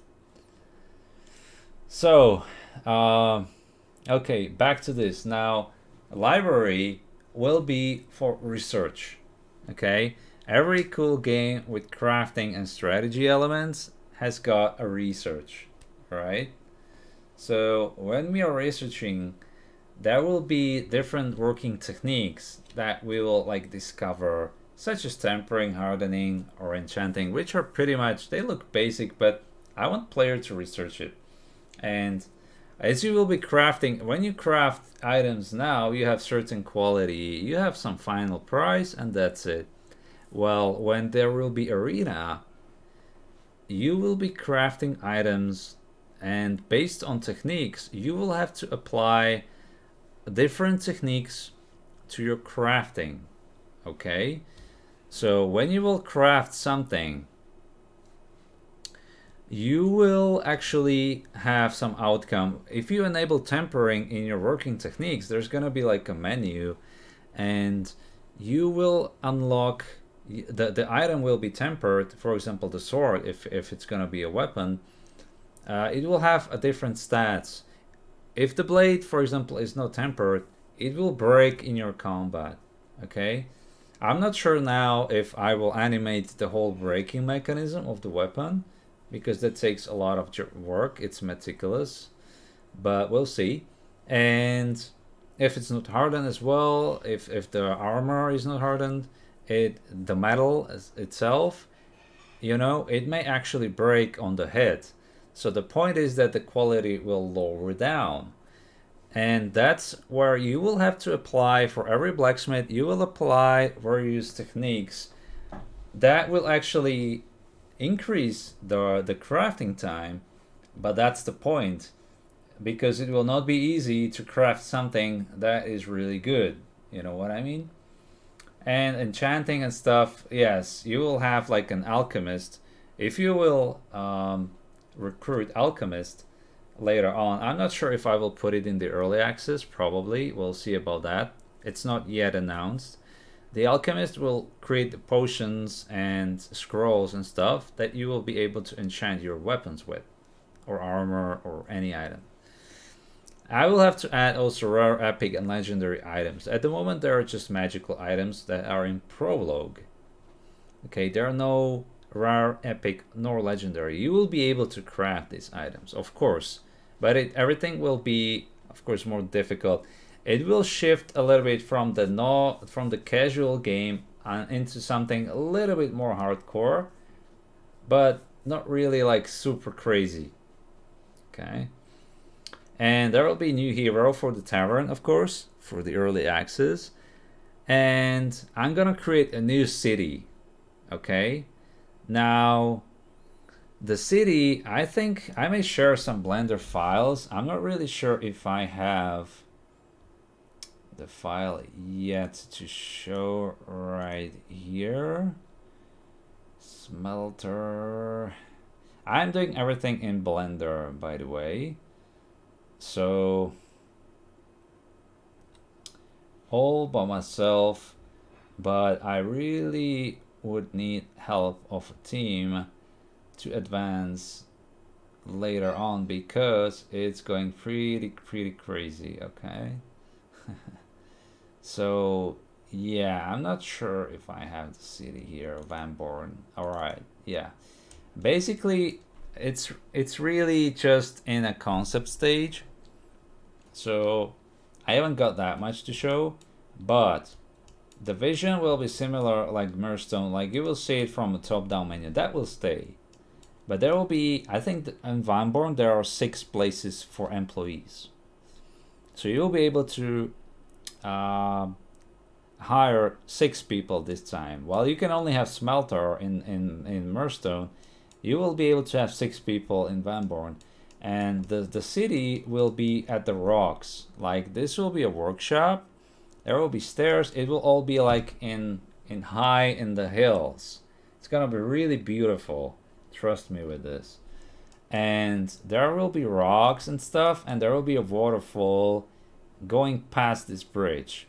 Speaker 1: So, okay, back to this. Now, library will be for research. Okay, every cool game with crafting and strategy elements has got a research, right? So when we are researching, there will be different working techniques that we will like discover, such as tempering, hardening, or enchanting, which are pretty much, they look basic, but I want player to research it. And as you will be crafting, when you craft items now, you have certain quality, you have some final price, and that's it. Well, when there will be arena, you will be crafting items, and based on techniques, you will have to apply different techniques to your crafting. Okay, so when you will craft something, you will actually have some outcome. If you enable tempering in your working techniques, there's gonna be like a menu, and you will unlock the item will be tempered. For example, the sword, if it's gonna be a weapon, it will have a different stats. If the blade, for example, is not tempered, it will break in your combat. Okay, I'm not sure now if I will animate the whole breaking mechanism of the weapon, because that takes a lot of work. It's meticulous, but we'll see. And if it's not hardened as well, if the armor is not hardened, the metal itself, you know, it may actually break on the head. So the point is that the quality will lower down. And that's where you will have to apply, for every blacksmith, you will apply various techniques that will actually increase the crafting time. But that's the point, because it will not be easy to craft something that is really good. You know what I mean? And enchanting and stuff, yes, you will have like an alchemist. If you will recruit alchemist later on, I'm not sure if I will put it in the early access. Probably we'll see about that. It's not yet announced. The alchemist will create potions and scrolls and stuff that you will be able to enchant your weapons with, or armor, or any item. I will have to add also rare, epic, and legendary items. At the moment, there are just magical items that are in prologue. Okay, there are no rare, epic, nor legendary. You will be able to craft these items, of course, but everything will be, of course, more difficult. It will shift a little bit from the casual game into something a little bit more hardcore, but not really like super crazy. Okay. And there will be new hero for the tavern, of course, for the early access. And I'm gonna create a new city. Okay. Now, the city, I think I may share some Blender files. I'm not really sure if I have the file yet to show right here. Smelter. I'm doing everything in Blender, by the way. So, all by myself, but I really would need help of a team to advance later on because it's going pretty crazy. Okay. So yeah, I'm not sure if I have the city here, Van Born. All right, yeah. Basically, it's really just in a concept stage, so I haven't got that much to show, but the vision will be similar like Mirstone. Like you will see it from a top-down menu. That will stay. But there will be, I think in Van Born there are 6 places for employees. So you'll be able to hire 6 people this time. While you can only have Smelter in Mirstone, you will be able to have 6 people in Van Born. And the city will be at the rocks. Like this will be a workshop. There will be stairs. It will all be like in high in the hills. It's gonna be really beautiful. Trust me with this. And there will be rocks and stuff, and there will be a waterfall going past this bridge.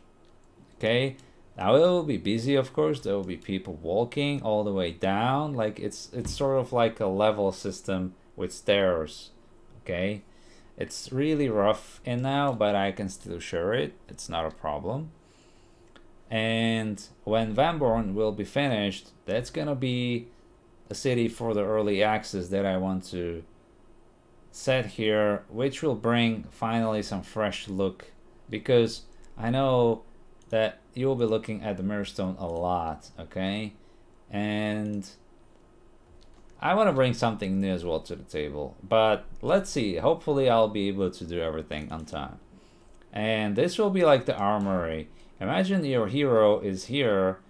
Speaker 1: Okay, now it will be busy, of course. There will be people walking all the way down. Like it's sort of like a level system with stairs. Okay, it's really rough in now, but I can still share it. It's not a problem. And when Van Born will be finished, that's gonna be a city for the early access that I want to set here, which will bring finally some fresh look, because I know that you'll be looking at the Mirrorstone a lot, okay? And I want to bring something new as well to the table, but let's see. Hopefully I'll be able to do everything on time. And this will be like the armory. Imagine your hero is here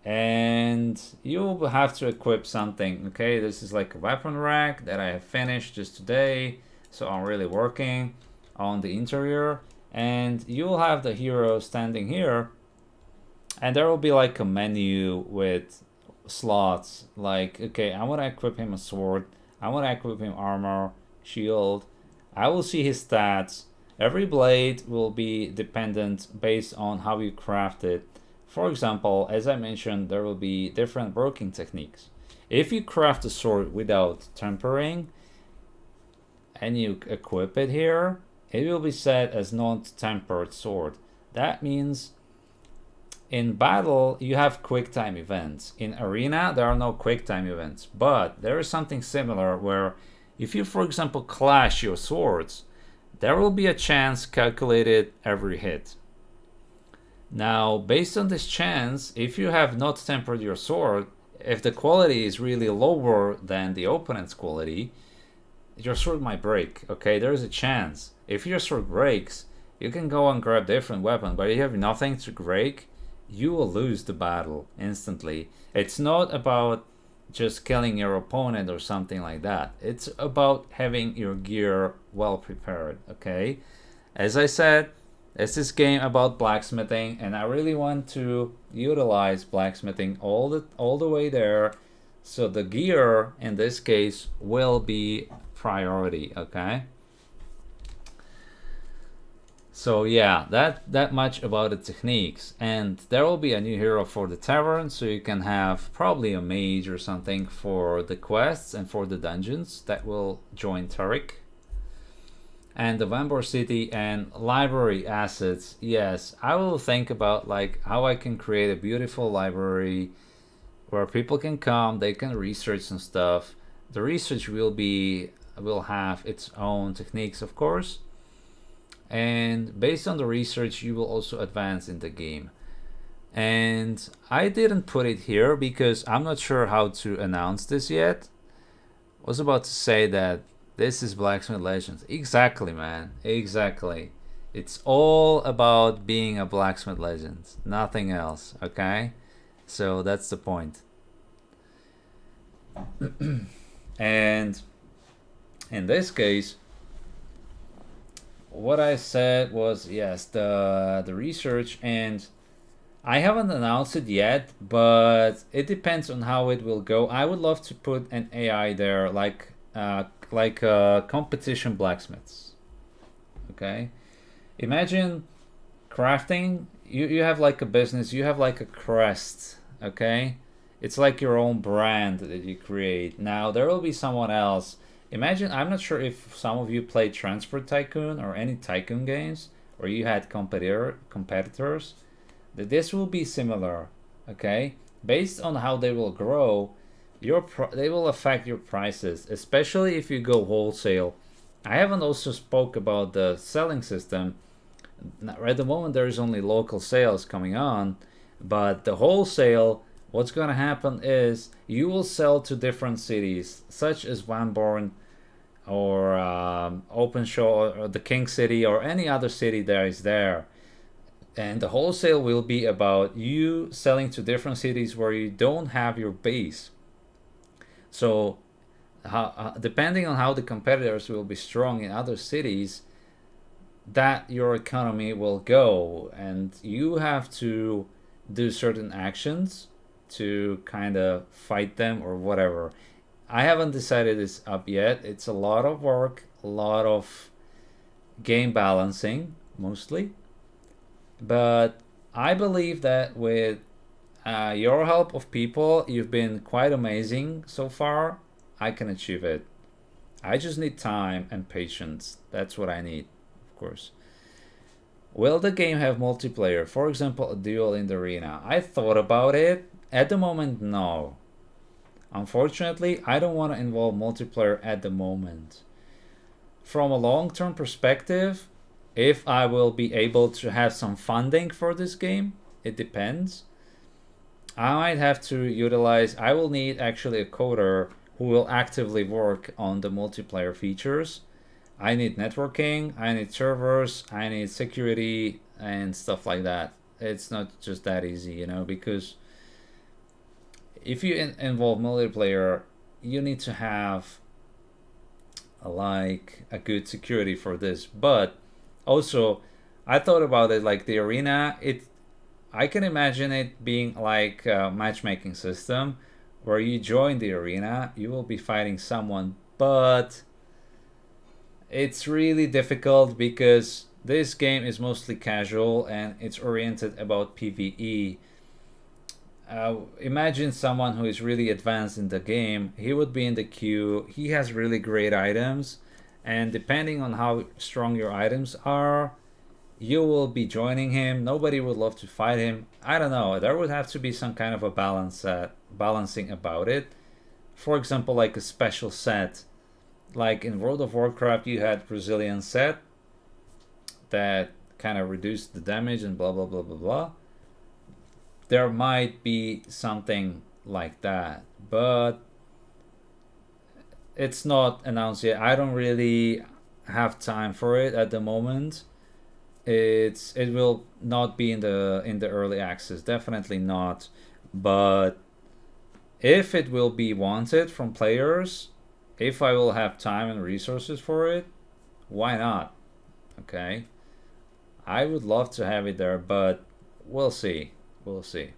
Speaker 1: and you'll have to equip something. Okay, this is like a weapon rack that I have finished just today, so I'm really working on the interior. And you'll have the hero standing here, and there will be like a menu with slots. Like, okay, I want to equip him a sword, I want to equip him armor, shield. I will see his stats. Every blade will be dependent based on how you craft it. For example, as I mentioned, there will be different working techniques. If you craft a sword without tempering and you equip it here, it will be set as non-tempered sword. That means in battle you have quick time events. In arena there are no quick time events, but there is something similar where if you, for example, clash your swords, there will be a chance calculated every hit. Now, based on this chance, if you have not tempered your sword, if the quality is really lower than the opponent's quality, your sword might break. Okay, there's a chance. If your sword breaks, you can go and grab different weapon, but if you have nothing to break, you will lose the battle instantly. It's not about just killing your opponent or something like that. It's about having your gear well prepared. Okay, as I said, it's this game about blacksmithing, and I really want to utilize blacksmithing all the way there. So the gear in this case will be priority. Okay. So yeah, that much about the techniques. And there will be a new hero for the tavern, so you can have probably a mage or something for the quests and for the dungeons that will join Tariq. And the Van Born City and library assets. Yes, I will think about like how I can create a beautiful library where people can come, they can research some stuff. The research will have its own techniques, of course. And based on the research, you will also advance in the game. And I didn't put it here because I'm not sure how to announce this yet. I was about to say that This is Blacksmith Legends. Exactly, man. Exactly. It's all about being a Blacksmith Legends, nothing else, okay? So that's the point. And in this case, what I said was yes, the research, and I haven't announced it yet, but it depends on how it will go. I would love to put an AI there, like competition blacksmiths. Okay, imagine crafting. You have like a business. You have like a crest. Okay, it's like your own brand that you create. Now there will be someone else. Imagine, I'm not sure if some of you played Transfer Tycoon or any tycoon games, or you had competitors. That this will be similar, okay? Based on how they will grow, they will affect your prices, especially if you go wholesale. I haven't also spoke about the selling system. At the moment, there is only local sales coming on, but the wholesale, what's going to happen is you will sell to different cities, such as Vanborn or Openshaw or the King City or any other city that is there. And the wholesale will be about you selling to different cities where you don't have your base. So depending on how the competitors will be strong in other cities, that your economy will go, and you have to do certain actions to kind of fight them or whatever. I haven't decided this up yet. It's a lot of work, a lot of game balancing mostly, but I believe that with your help of people, you've been quite amazing so far. I can achieve it. I just need time and patience. That's what I need, of course. Will the game have multiplayer? For example, a duel in the arena. I thought about it. At the moment, no. Unfortunately, I don't want to involve multiplayer at the moment. From a long-term perspective, if I will be able to have some funding for this game, it depends. I might have to utilize, I will need actually a coder who will actively work on the multiplayer features. I need networking, I need servers, I need security and stuff like that. It's not just that easy, you know, because if you involve multiplayer, you need to have like a good security for this. But also, I thought about it like the arena. I can imagine it being like a matchmaking system where you join the arena, you will be fighting someone, but it's really difficult because this game is mostly casual and it's oriented about PvE. Imagine someone who is really advanced in the game. He would be in the queue. He has really great items, and depending on how strong your items are, you will be joining him. Nobody would love to fight him. I don't know. There would have to be some kind of a balancing about it. For example, like a special set. Like in World of Warcraft, you had Brazilian set that kind of reduced the damage and blah blah blah blah blah. There might be something like that, but it's not announced yet. I don't really have time for it at the moment. It will not be in the early access, definitely not. But if it will be wanted from players, if I will have time and resources for it, why not? Okay, I would love to have it there, but we'll see. We'll see.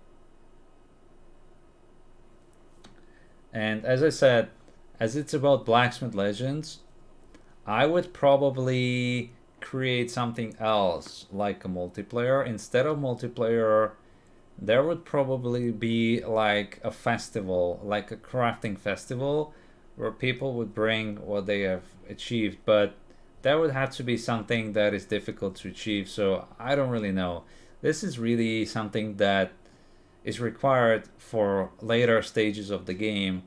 Speaker 1: And as I said, as it's about Blacksmith Legends, I would probably create something else like a multiplayer. Instead of multiplayer, there would probably be like a festival, like a crafting festival, where people would bring what they have achieved, but that would have to be something that is difficult to achieve. So I don't really know. This is really something that is required for later stages of the game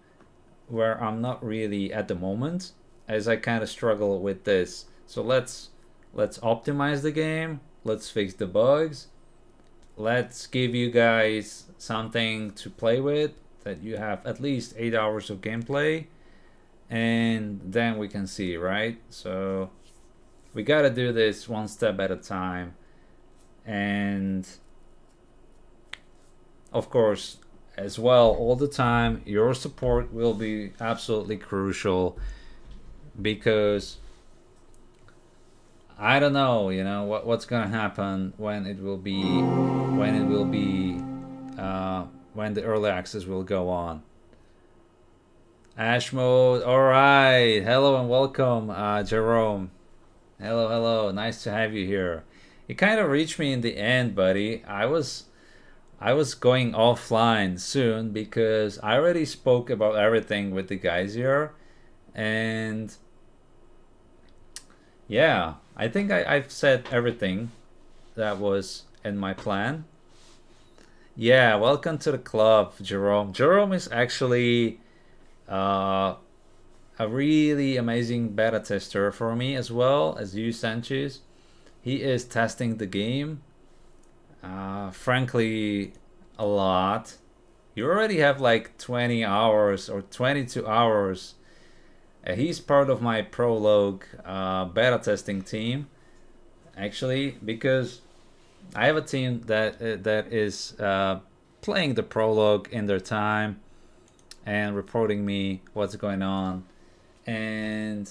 Speaker 1: where I'm not really at the moment, as I kind of struggle with this. So let's optimize the game, let's fix the bugs, let's give you guys something to play with, that you have at least 8 hours of gameplay, and then we can see, right? So we gotta do this one step at a time. And of course, as well, all the time, your support will be absolutely crucial, because I don't know, what's gonna happen when it will be, when the early access will go on. Ash mode, all right. Hello and welcome, Jerome. Hello, hello. Nice to have you here. You kind of reached me in the end, buddy. I was going offline soon because I already spoke about everything with the guys here, and yeah, I think I've said everything that was in my plan. Yeah, welcome to the club, Jerome. Jerome is actually uh, a really amazing beta tester for me, as well as you, Sanchez. He is testing the game, frankly, a lot. You already have like 20 hours or 22 hours. He's part of my prologue beta testing team, actually, because I have a team that is playing the prologue in their time and reporting me what's going on. And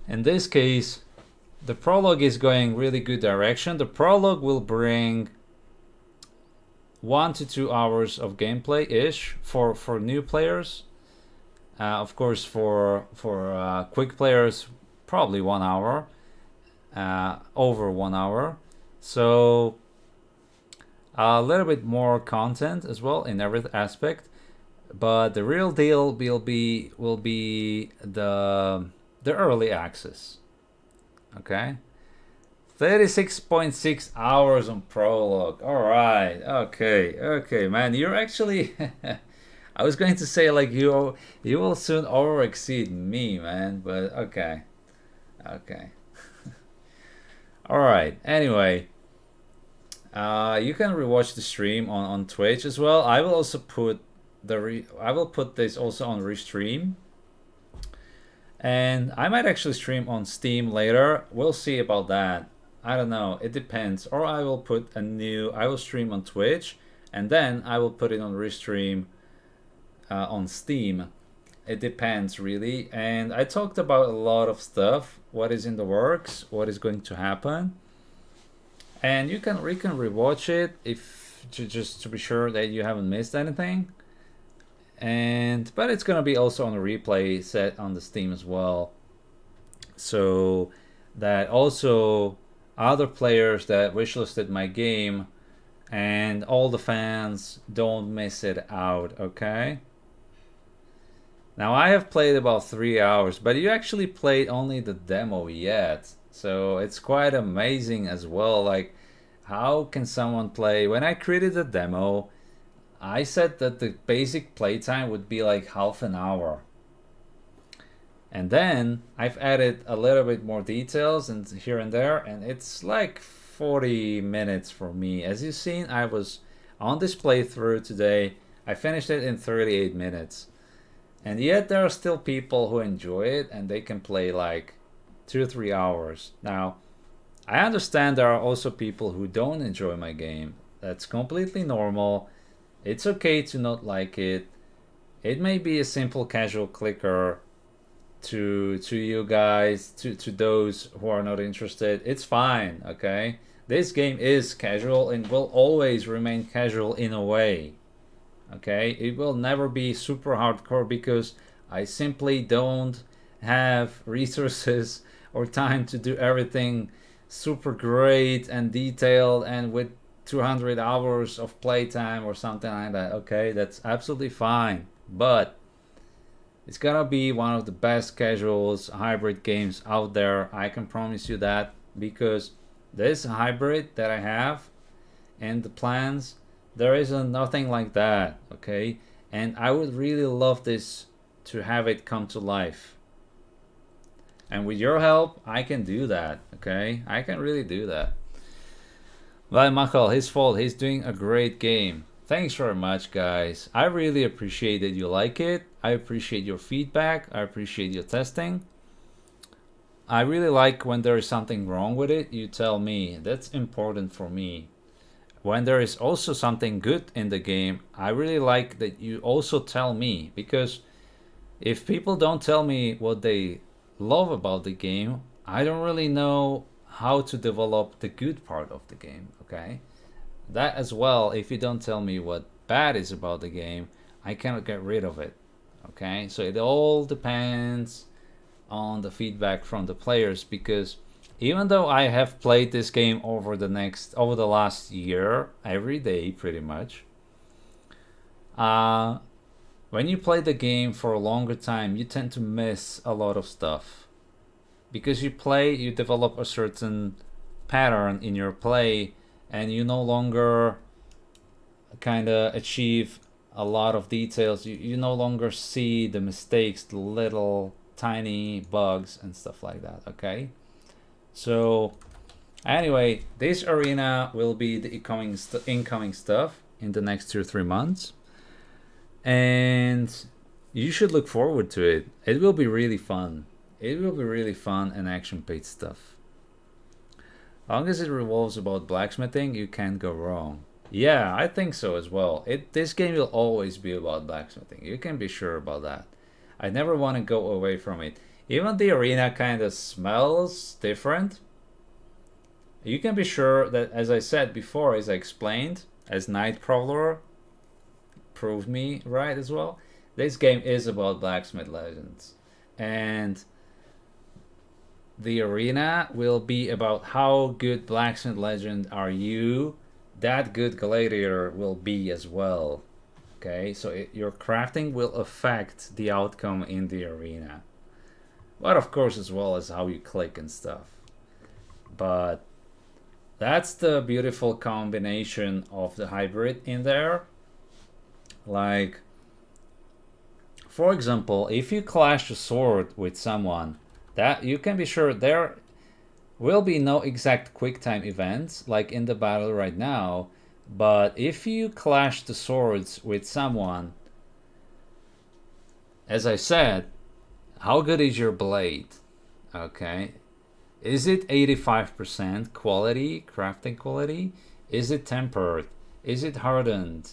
Speaker 1: in this case, the prologue is going really good direction. The prologue will bring 1 to 2 hours of gameplay ish for new players. Of course, for quick players, probably 1 hour, over 1 hour. So a little bit more content as well in every aspect. But the real deal will be the early access. Okay. 36.6 hours on prologue. All right. Okay. Okay, man. You're actually I was going to say like you will soon over exceed me, man, but okay. Okay. All right. Anyway, you can rewatch the stream on Twitch as well. I will also put I will put this also on Restream. And I might actually stream on Steam later. We'll see about that. I don't know. It depends. Or I will stream on Twitch, and then I will put it on Restream on Steam. It depends, really. And I talked about a lot of stuff. What is in the works? What is going to happen? And you can rewatch it if just to be sure that you haven't missed anything. But it's gonna be also on a replay set on the Steam as well, so that also other players that wishlisted my game and all the fans don't miss it out. Okay. Now I have played about 3 hours, but you actually played only the demo yet, so it's quite amazing as well. Like, how can someone play? When I created the demo, I said that the basic playtime would be like half an hour. And then I've added a little bit more details and here and there, and it's like 40 minutes for me. As you've seen, I was on this playthrough today. I finished it in 38 minutes. And yet there are still people who enjoy it and they can play like 2 or 3 hours. Now, I understand there are also people who don't enjoy my game. That's completely normal. It's okay to not like it. It may be a simple casual clicker to you guys, to those who are not interested. It's fine, okay? This game is casual and will always remain casual in a way. Okay? It will never be super hardcore because I simply don't have resources or time to do everything super great and detailed and with 200 hours of playtime or something like that. Okay, that's absolutely fine, but it's gonna be one of the best casuals hybrid games out there. I can promise you that, because this hybrid that I have and the plans, there is nothing like that. Okay, and I would really love this to have it come to life, and with your help I can do that. Okay, I can really do that. Well, Michael, his fault. He's doing a great game. Thanks very much, guys. I really appreciate that you like it. I appreciate your feedback. I appreciate your testing. I really like when there is something wrong with it, you tell me. That's important for me. When there is also something good in the game, I really like that you also tell me, because if people don't tell me what they love about the game, I don't really know how to develop the good part of the game, okay? That as well, if you don't tell me what bad is about the game, I cannot get rid of it, okay? So it all depends on the feedback from the players, because even though I have played this game over the last year every day pretty much, uh, when you play the game for a longer time, you tend to miss a lot of stuff because you develop a certain pattern in your play, and you no longer kind of achieve a lot of details. You no longer see the mistakes, the little tiny bugs and stuff like that, okay? So anyway, this arena will be the incoming stuff in the next 2 or 3 months, and you should look forward to it. It will be really fun. It will be really fun and action-packed stuff. As long as it revolves about blacksmithing, you can't go wrong. Yeah, I think so as well. This game will always be about blacksmithing. You can be sure about that. I never want to go away from it. Even the arena kind of smells different. You can be sure that, as I said before, as I explained, as Nightcrawler proved me right as well, this game is about Blacksmith Legends. And the arena will be about how good Blacksmith Legend are you. That good gladiator will be as well. Okay, so your crafting will affect the outcome in the arena. But of course, as well as how you click and stuff. But that's the beautiful combination of the hybrid in there. Like, for example, if you clash a sword with someone, that you can be sure there will be no exact quick time events like in the battle right now. But if you clash the swords with someone, as I said, how good is your blade? Okay, is it 85% quality, crafting quality? Is it tempered? Is it hardened?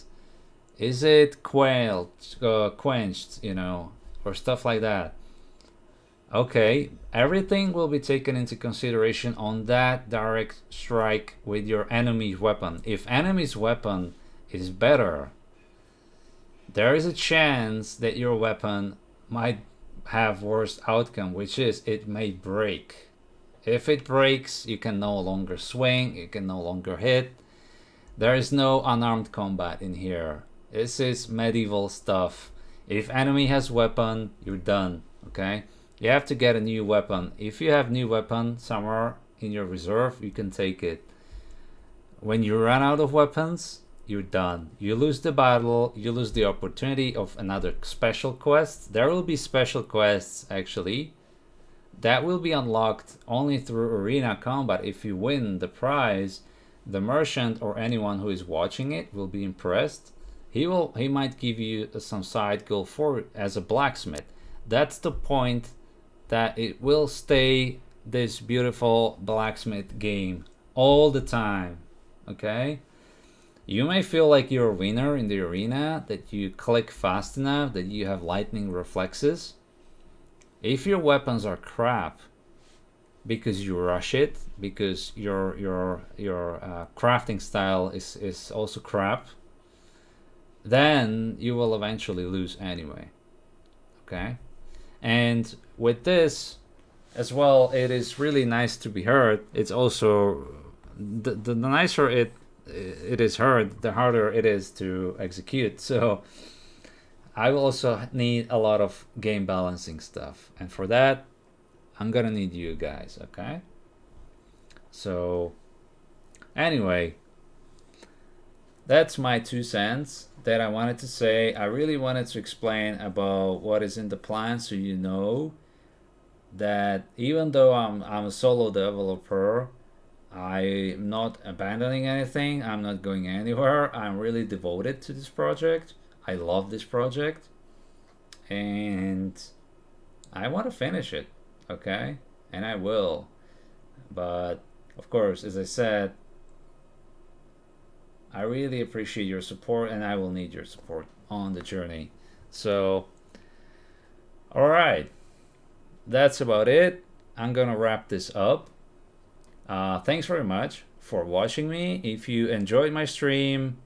Speaker 1: Is it quenched, or stuff like that? Okay, everything will be taken into consideration on that direct strike with your enemy's weapon. If enemy's weapon is better, there is a chance that your weapon might have worse outcome, which is it may break. If it breaks, you can no longer swing, you can no longer hit. There is no unarmed combat in here. This is medieval stuff. If enemy has weapon, you're done, okay? You have to get a new weapon. If you have new weapon somewhere in your reserve, you can take it. When you run out of weapons, you're done. You lose the battle, you lose the opportunity of another special quest. There will be special quests actually that will be unlocked only through arena combat. If you win the prize, the merchant or anyone who is watching it will be impressed. He might give you some side goal for as a blacksmith. That's the point, that it will stay this beautiful blacksmith game all the time, okay? You may feel like you're a winner in the arena, that you click fast enough, that you have lightning reflexes. If your weapons are crap because you rush it, because your crafting style is also crap, then you will eventually lose anyway, okay? And with this as well, it is really nice to be heard. It's also the nicer it is heard, the harder it is to execute. So I will also need a lot of game balancing stuff, and for that I'm gonna need you guys, okay? So anyway, that's my 2 cents that I wanted to say. I really wanted to explain about what is in the plan, so you know that even though I'm a solo developer, I'm not abandoning anything. I'm not going anywhere. I'm really devoted to this project. I love this project. And I want to finish it. Okay? And I will. But, of course, as I said, I really appreciate your support and I will need your support on the journey. So, alright. That's about it. I'm gonna wrap this up. Thanks very much for watching me. If you enjoyed my stream,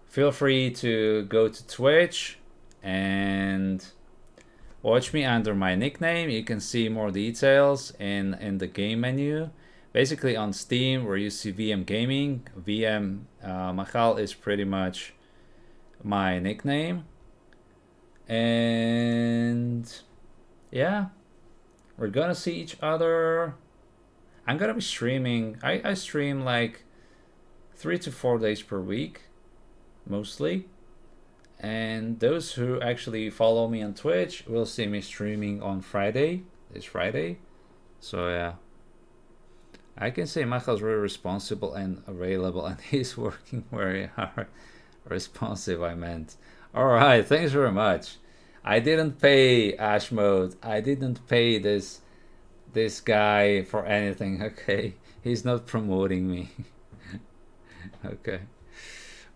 Speaker 1: feel free to go to Twitch and watch me under my nickname. You can see more details in the game menu. Basically on Steam, where you see VM Gaming, VM Machal is pretty much my nickname. And yeah, we're gonna see each other. I'm gonna be streaming. I stream like 3 to 4 days per week, mostly. And those who actually follow me on Twitch will see me streaming on Friday, this Friday. So yeah, I can say Michael's very responsible and available, and he's working very hard. Responsive, I meant. All right, thanks very much. I didn't pay Ashmode. I didn't pay this guy for anything. Okay, he's not promoting me. Okay.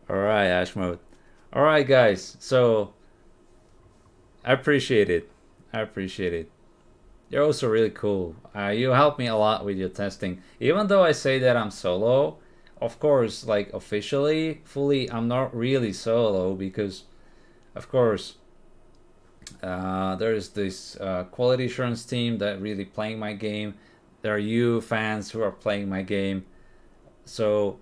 Speaker 1: All right, Ashmode. All right, guys. So I appreciate it. I appreciate it. You're also really cool. You help me a lot with your testing. Even though I say that I'm solo, of course, like officially, fully, I'm not really solo because, of course, there's this quality assurance team that really playing my game. There are you fans who are playing my game. So,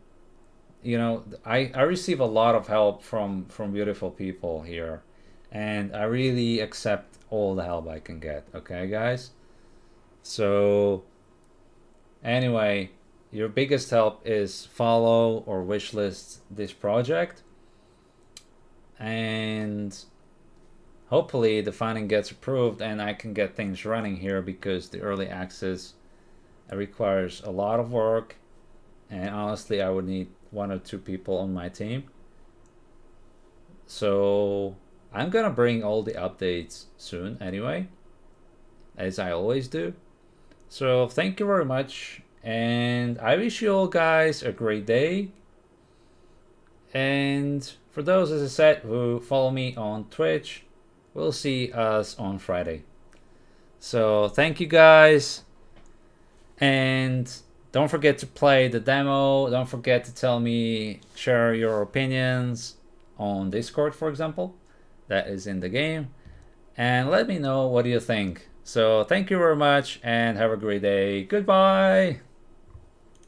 Speaker 1: you know, I receive a lot of help from beautiful people here, and I really accept all the help I can get. Okay, guys. So anyway, your biggest help is follow or wishlist this project, and hopefully the funding gets approved and I can get things running here, because the early access requires a lot of work, and honestly I would need 1 or 2 people on my team. So I'm gonna bring all the updates soon anyway, as I always do. So thank you very much, and I wish you all guys a great day. And for those, as I said, who follow me on Twitch, we'll see us on Friday. So thank you guys, and don't forget to play the demo. Don't forget to tell me, share your opinions on Discord, for example, that is in the game, and let me know what you think. So thank you very much and have a great day. Goodbye.